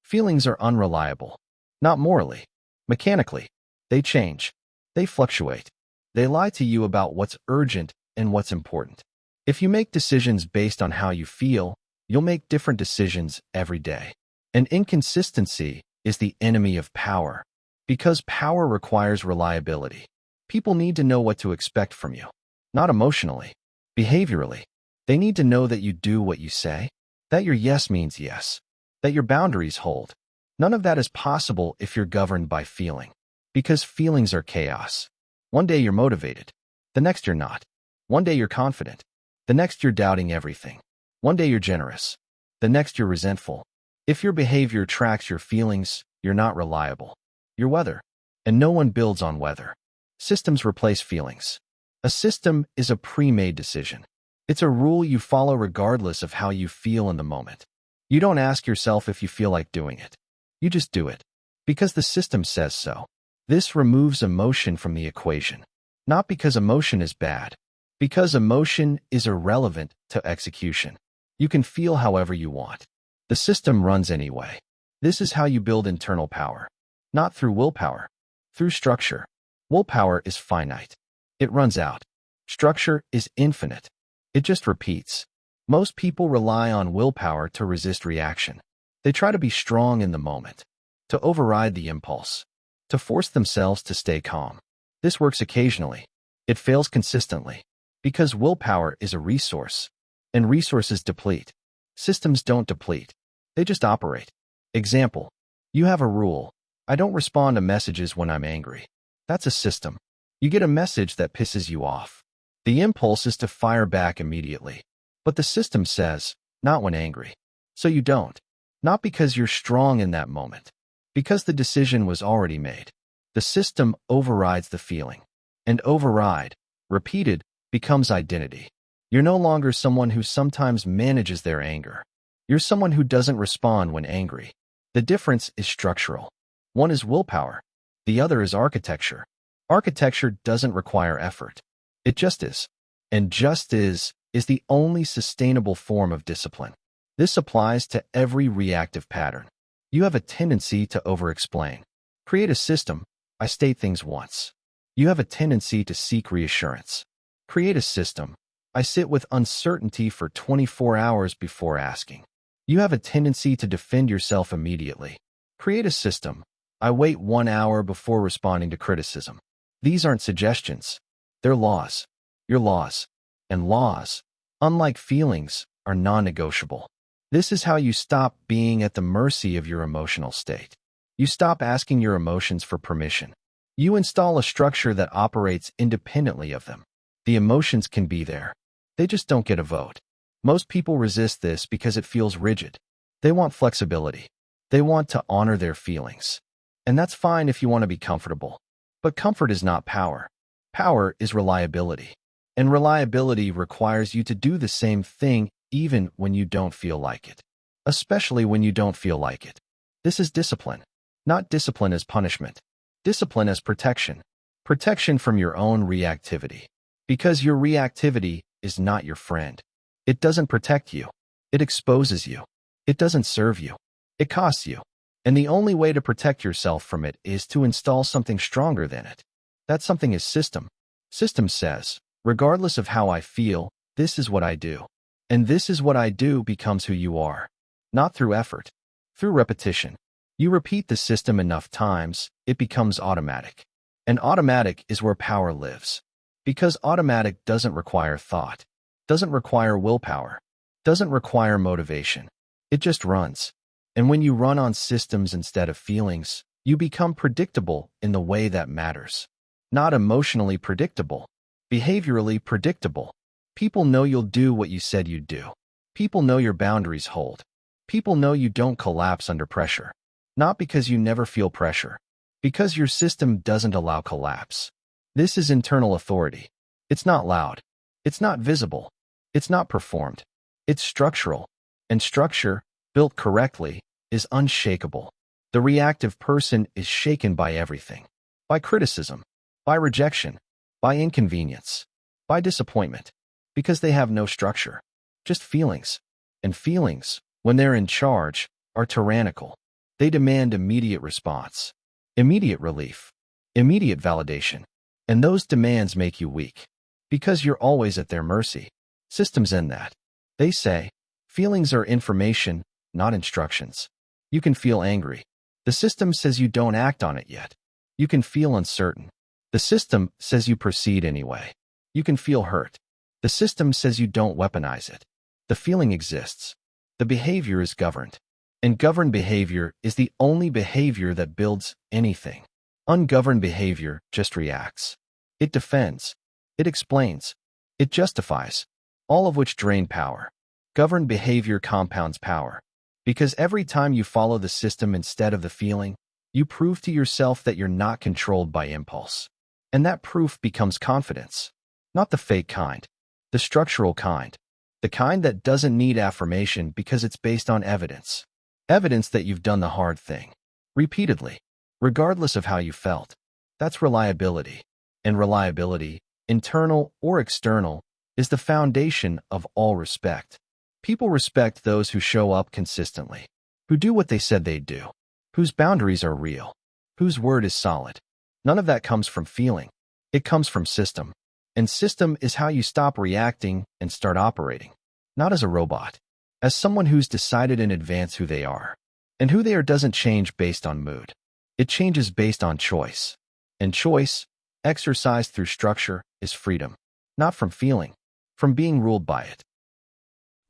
Feelings are unreliable. Not morally. Mechanically. They change. They fluctuate. They lie to you about what's urgent and what's important. If you make decisions based on how you feel, you'll make different decisions every day. And inconsistency is the enemy of power, because power requires reliability. People need to know what to expect from you, not emotionally, behaviorally. They need to know that you do what you say, that your yes means yes, that your boundaries hold. None of that is possible if you're governed by feeling, because feelings are chaos. One day you're motivated, the next you're not. One day you're confident, the next you're doubting everything. One day you're generous, the next you're resentful. If your behavior tracks your feelings, you're not reliable. You're weather, and no one builds on weather. Systems replace feelings. A system is a pre-made decision. It's a rule you follow regardless of how you feel in the moment. You don't ask yourself if you feel like doing it. You just do it, because the system says so. This removes emotion from the equation. Not because emotion is bad, because emotion is irrelevant to execution. You can feel however you want. The system runs anyway. This is how you build internal power. Not through willpower, through structure. Willpower is finite. It runs out. Structure is infinite. It just repeats. Most people rely on willpower to resist reaction. They try to be strong in the moment, to override the impulse, to force themselves to stay calm. This works occasionally. It fails consistently, because willpower is a resource, and resources deplete. Systems don't deplete. They just operate. Example. You have a rule. I don't respond to messages when I'm angry. That's a system. You get a message that pisses you off. The impulse is to fire back immediately. But the system says, not when angry. So you don't. Not because you're strong in that moment. Because the decision was already made. The system overrides the feeling. And override, repeated, becomes identity. You're no longer someone who sometimes manages their anger. You're someone who doesn't respond when angry. The difference is structural. One is willpower. The other is architecture. Architecture doesn't require effort. It just is. And just is the only sustainable form of discipline. This applies to every reactive pattern. You have a tendency to over-explain. Create a system. I state things once. You have a tendency to seek reassurance. Create a system. I sit with uncertainty for 24 hours before asking. You have a tendency to defend yourself immediately. Create a system. I wait 1 hour before responding to criticism. These aren't suggestions. They're laws. Your laws. And laws, unlike feelings, are non-negotiable. This is how you stop being at the mercy of your emotional state. You stop asking your emotions for permission. You install a structure that operates independently of them. The emotions can be there. They just don't get a vote. Most people resist this because it feels rigid. They want flexibility. They want to honor their feelings. And that's fine if you want to be comfortable. But comfort is not power. Power is reliability. And reliability requires you to do the same thing even when you don't feel like it. Especially when you don't feel like it. This is discipline. Not discipline as punishment. Discipline as protection. Protection from your own reactivity. Because your reactivity is not your friend. It doesn't protect you. It exposes you. It doesn't serve you. It costs you. And the only way to protect yourself from it is to install something stronger than it. That something is system. System says, regardless of how I feel, this is what I do. And this is what I do becomes who you are. Not through effort. Through repetition. You repeat the system enough times, it becomes automatic. And automatic is where power lives. Because automatic doesn't require thought. Doesn't require willpower. Doesn't require motivation. It just runs. And when you run on systems instead of feelings, you become predictable in the way that matters. Not emotionally predictable. Behaviorally predictable. People know you'll do what you said you'd do. People know your boundaries hold. People know you don't collapse under pressure. Not because you never feel pressure. Because your system doesn't allow collapse. This is internal authority. It's not loud. It's not visible. It's not performed. It's structural. And structure, built correctly, is unshakable. The reactive person is shaken by everything. by criticism, by rejection, by inconvenience, by disappointment, because they have no structure, just feelings. And feelings, when they're in charge, are tyrannical. They demand immediate response, immediate relief, immediate validation. And those demands make you weak, because you're always at their mercy. Systems end that. They say, feelings are information, not instructions. You can feel angry. The system says you don't act on it yet. You can feel uncertain. The system says you proceed anyway. You can feel hurt. The system says you don't weaponize it. The feeling exists. The behavior is governed. And governed behavior is the only behavior that builds anything. Ungoverned behavior just reacts. It defends. It explains. It justifies. All of which drain power. Governed behavior compounds power. Because every time you follow the system instead of the feeling, you prove to yourself that you're not controlled by impulse. And that proof becomes confidence. Not the fake kind. The structural kind. The kind that doesn't need affirmation because it's based on evidence. Evidence that you've done the hard thing. Repeatedly. Regardless of how you felt. That's reliability. And reliability, internal or external, is the foundation of all respect. People respect those who show up consistently, who do what they said they'd do, whose boundaries are real, whose word is solid. None of that comes from feeling. It comes from system. And system is how you stop reacting and start operating. Not as a robot, as someone who's decided in advance who they are. And who they are doesn't change based on mood. It changes based on choice. And choice, exercised through structure, is freedom. Not from feeling, from being ruled by it.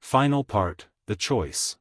Final part, the choice.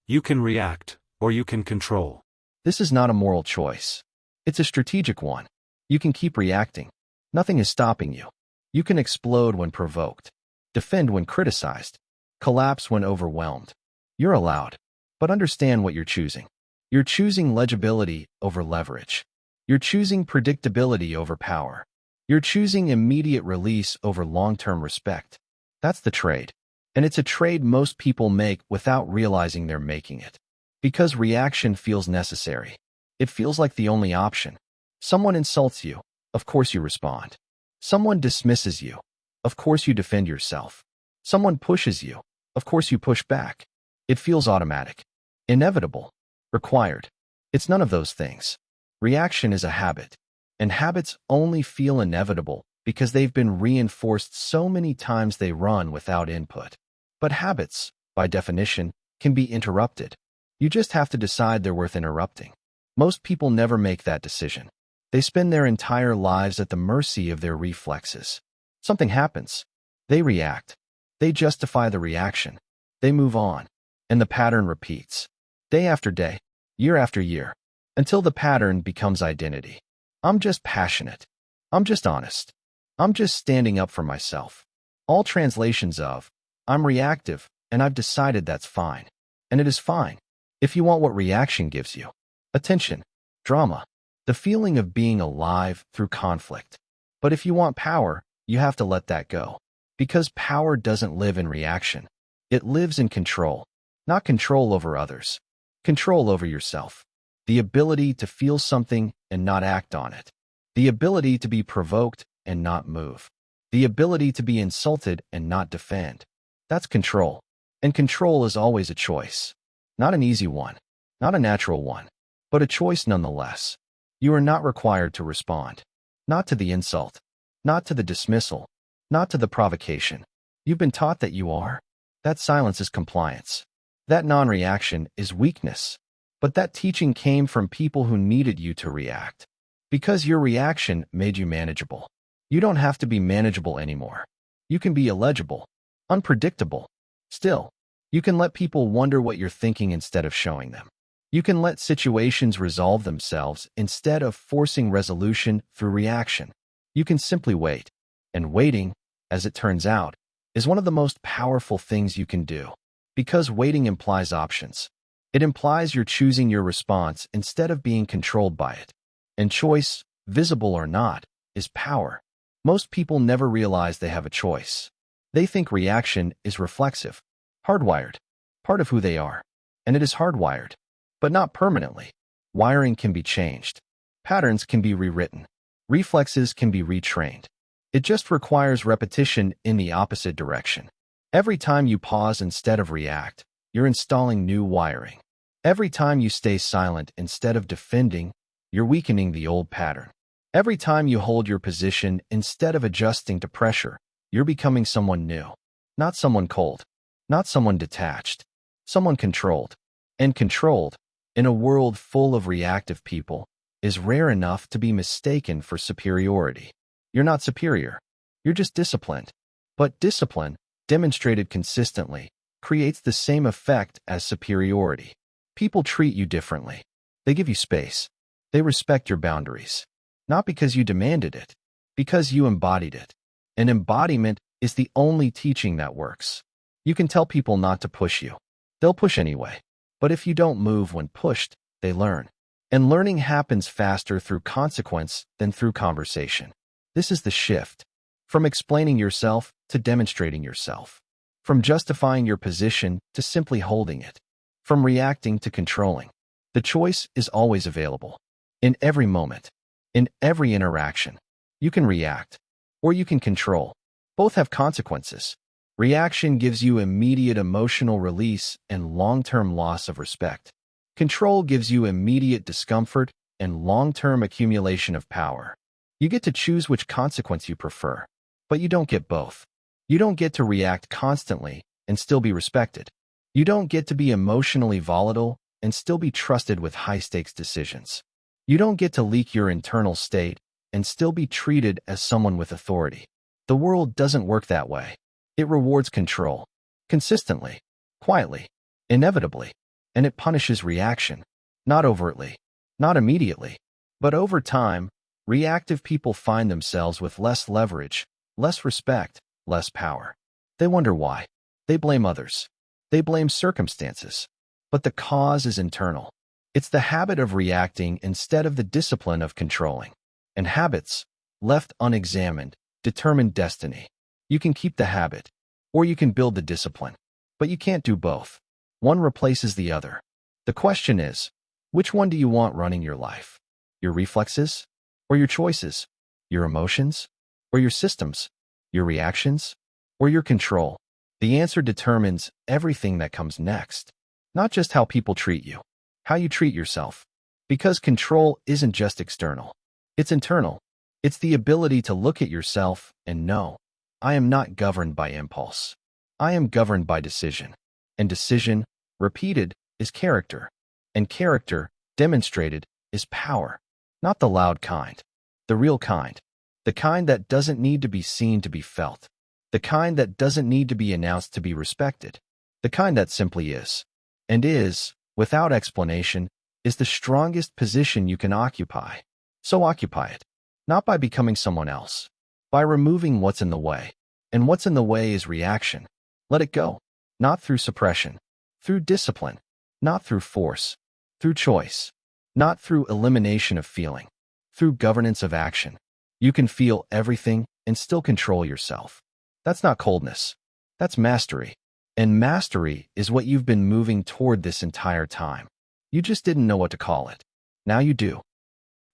You can react, or you can control. This is not a moral choice. It's a strategic one. You can keep reacting. Nothing is stopping you. You can explode when provoked, defend when criticized, collapse when overwhelmed. You're allowed. But understand what you're choosing. You're choosing legibility over leverage. You're choosing predictability over power. You're choosing immediate release over long-term respect. That's the trade. And it's a trade most people make without realizing they're making it. Because reaction feels necessary. It feels like the only option. Someone insults you. Of course you respond. Someone dismisses you. Of course you defend yourself. Someone pushes you. Of course you push back. It feels automatic. Inevitable. Required. It's none of those things. Reaction is a habit. And habits only feel inevitable because they've been reinforced so many times they run without input. But habits, by definition, can be interrupted. You just have to decide they're worth interrupting. Most people never make that decision. They spend their entire lives at the mercy of their reflexes. Something happens. They react. They justify the reaction. They move on. And the pattern repeats. Day after day, year after year, until the pattern becomes identity. I'm just passionate. I'm just honest. I'm just standing up for myself. All translations of, I'm reactive, and I've decided that's fine. And it is fine. If you want what reaction gives you. Attention. Drama. The feeling of being alive through conflict. But if you want power, you have to let that go. Because power doesn't live in reaction. It lives in control. Not control over others. Control over yourself. The ability to feel something and not act on it. The ability to be provoked and not move. The ability to be insulted and not defend. That's control. And control is always a choice. Not an easy one. Not a natural one. But a choice nonetheless. You are not required to respond. Not to the insult. Not to the dismissal. Not to the provocation. You've been taught that you are. That silence is compliance. That non-reaction is weakness. But that teaching came from people who needed you to react. Because your reaction made you manageable. You don't have to be manageable anymore. You can be illegible. Unpredictable. Still, you can let people wonder what you're thinking instead of showing them. You can let situations resolve themselves instead of forcing resolution through reaction. You can simply wait. And waiting, as it turns out, is one of the most powerful things you can do. Because waiting implies options. It implies you're choosing your response instead of being controlled by it. And choice, visible or not, is power. Most people never realize they have a choice. They think reaction is reflexive, hardwired, part of who they are. And it is hardwired, but not permanently. Wiring can be changed. Patterns can be rewritten. Reflexes can be retrained. It just requires repetition in the opposite direction. Every time you pause instead of react, you're installing new wiring. Every time you stay silent instead of defending, you're weakening the old pattern. Every time you hold your position instead of adjusting to pressure, you're becoming someone new. Not someone cold. Not someone detached. Someone controlled. And controlled, in a world full of reactive people, is rare enough to be mistaken for superiority. You're not superior. You're just disciplined. But discipline, demonstrated consistently, creates the same effect as superiority. People treat you differently. They give you space. They respect your boundaries. Not because you demanded it, because you embodied it. And embodiment is the only teaching that works. You can tell people not to push you. They'll push anyway. But if you don't move when pushed, they learn. And learning happens faster through consequence than through conversation. This is the shift. From explaining yourself to demonstrating yourself. From justifying your position to simply holding it. From reacting to controlling. The choice is always available. In every moment. In every interaction. You can react. Or you can control. Both have consequences. Reaction gives you immediate emotional release and long-term loss of respect. Control gives you immediate discomfort and long-term accumulation of power. You get to choose which consequence you prefer. But you don't get both. You don't get to react constantly and still be respected. You don't get to be emotionally volatile and still be trusted with high-stakes decisions. You don't get to leak your internal state and still be treated as someone with authority. The world doesn't work that way. It rewards control. Consistently. Quietly. Inevitably. And it punishes reaction. Not overtly. Not immediately. But over time, reactive people find themselves with less leverage, less respect, less power. They wonder why. They blame others. They blame circumstances. But the cause is internal. It's the habit of reacting instead of the discipline of controlling. And habits, left unexamined, determine destiny. You can keep the habit, or you can build the discipline. But you can't do both. One replaces the other. The question is, which one do you want running your life? Your reflexes? Or your choices? Your emotions? Or your systems? Your reactions? Or your control? The answer determines everything that comes next. Not just how people treat you, how you treat yourself. Because control isn't just external. It's internal. It's the ability to look at yourself and know, I am not governed by impulse. I am governed by decision. And decision, repeated, is character. And character, demonstrated, is power. Not the loud kind. The real kind. The kind that doesn't need to be seen to be felt. The kind that doesn't need to be announced to be respected. The kind that simply is. And is, without explanation, is the strongest position you can occupy. So occupy it. Not by becoming someone else. By removing what's in the way. And what's in the way is reaction. Let it go. Not through suppression. Through discipline. Not through force. Through choice. Not through elimination of feeling. Through governance of action. You can feel everything and still control yourself. That's not coldness. That's mastery. And mastery is what you've been moving toward this entire time. You just didn't know what to call it. Now you do.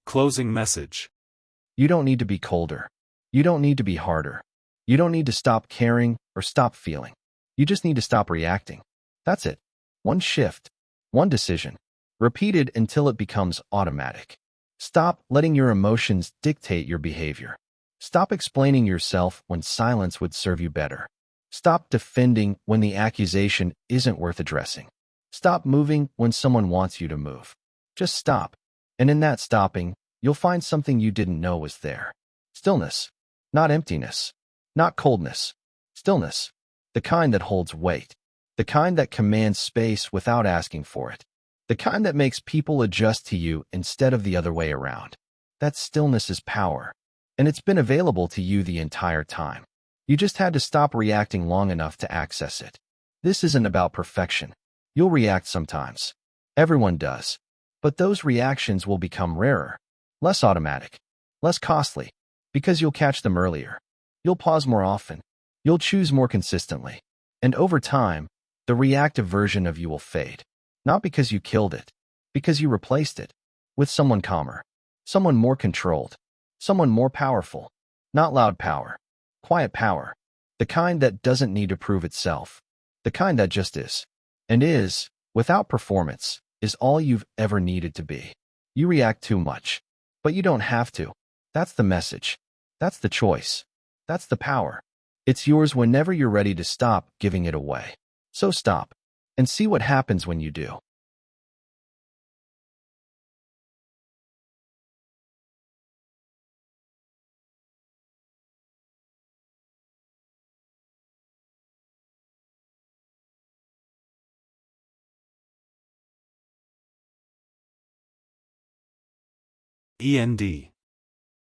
Closing message. You don't need to be colder. You don't need to be harder. You don't need to stop caring or stop feeling. You just need to stop reacting. That's it. One shift. One decision. Repeated until it becomes automatic. Stop letting your emotions dictate your behavior. Stop explaining yourself when silence would serve you better. Stop defending when the accusation isn't worth addressing. Stop moving when someone wants you to move. Just stop. And in that stopping, you'll find something you didn't know was there. Stillness. Not emptiness. Not coldness. Stillness. The kind that holds weight. The kind that commands space without asking for it. The kind that makes people adjust to you instead of the other way around. That stillness is power. And it's been available to you the entire time. You just had to stop reacting long enough to access it. This isn't about perfection. You'll react sometimes. Everyone does. But those reactions will become rarer, less automatic, less costly, because you'll catch them earlier. You'll pause more often. You'll choose more consistently. And over time, the reactive version of you will fade. Not because you killed it, because you replaced it with someone calmer, Someone more controlled. Someone more powerful. Not loud power. Quiet power. The kind that doesn't need to prove itself. The kind that just is. And is, without performance, is all you've ever needed to be. You react too much. But you don't have to. That's the message. That's the choice. That's the power. It's yours whenever you're ready to stop giving it away. So stop. And see what happens when you do. END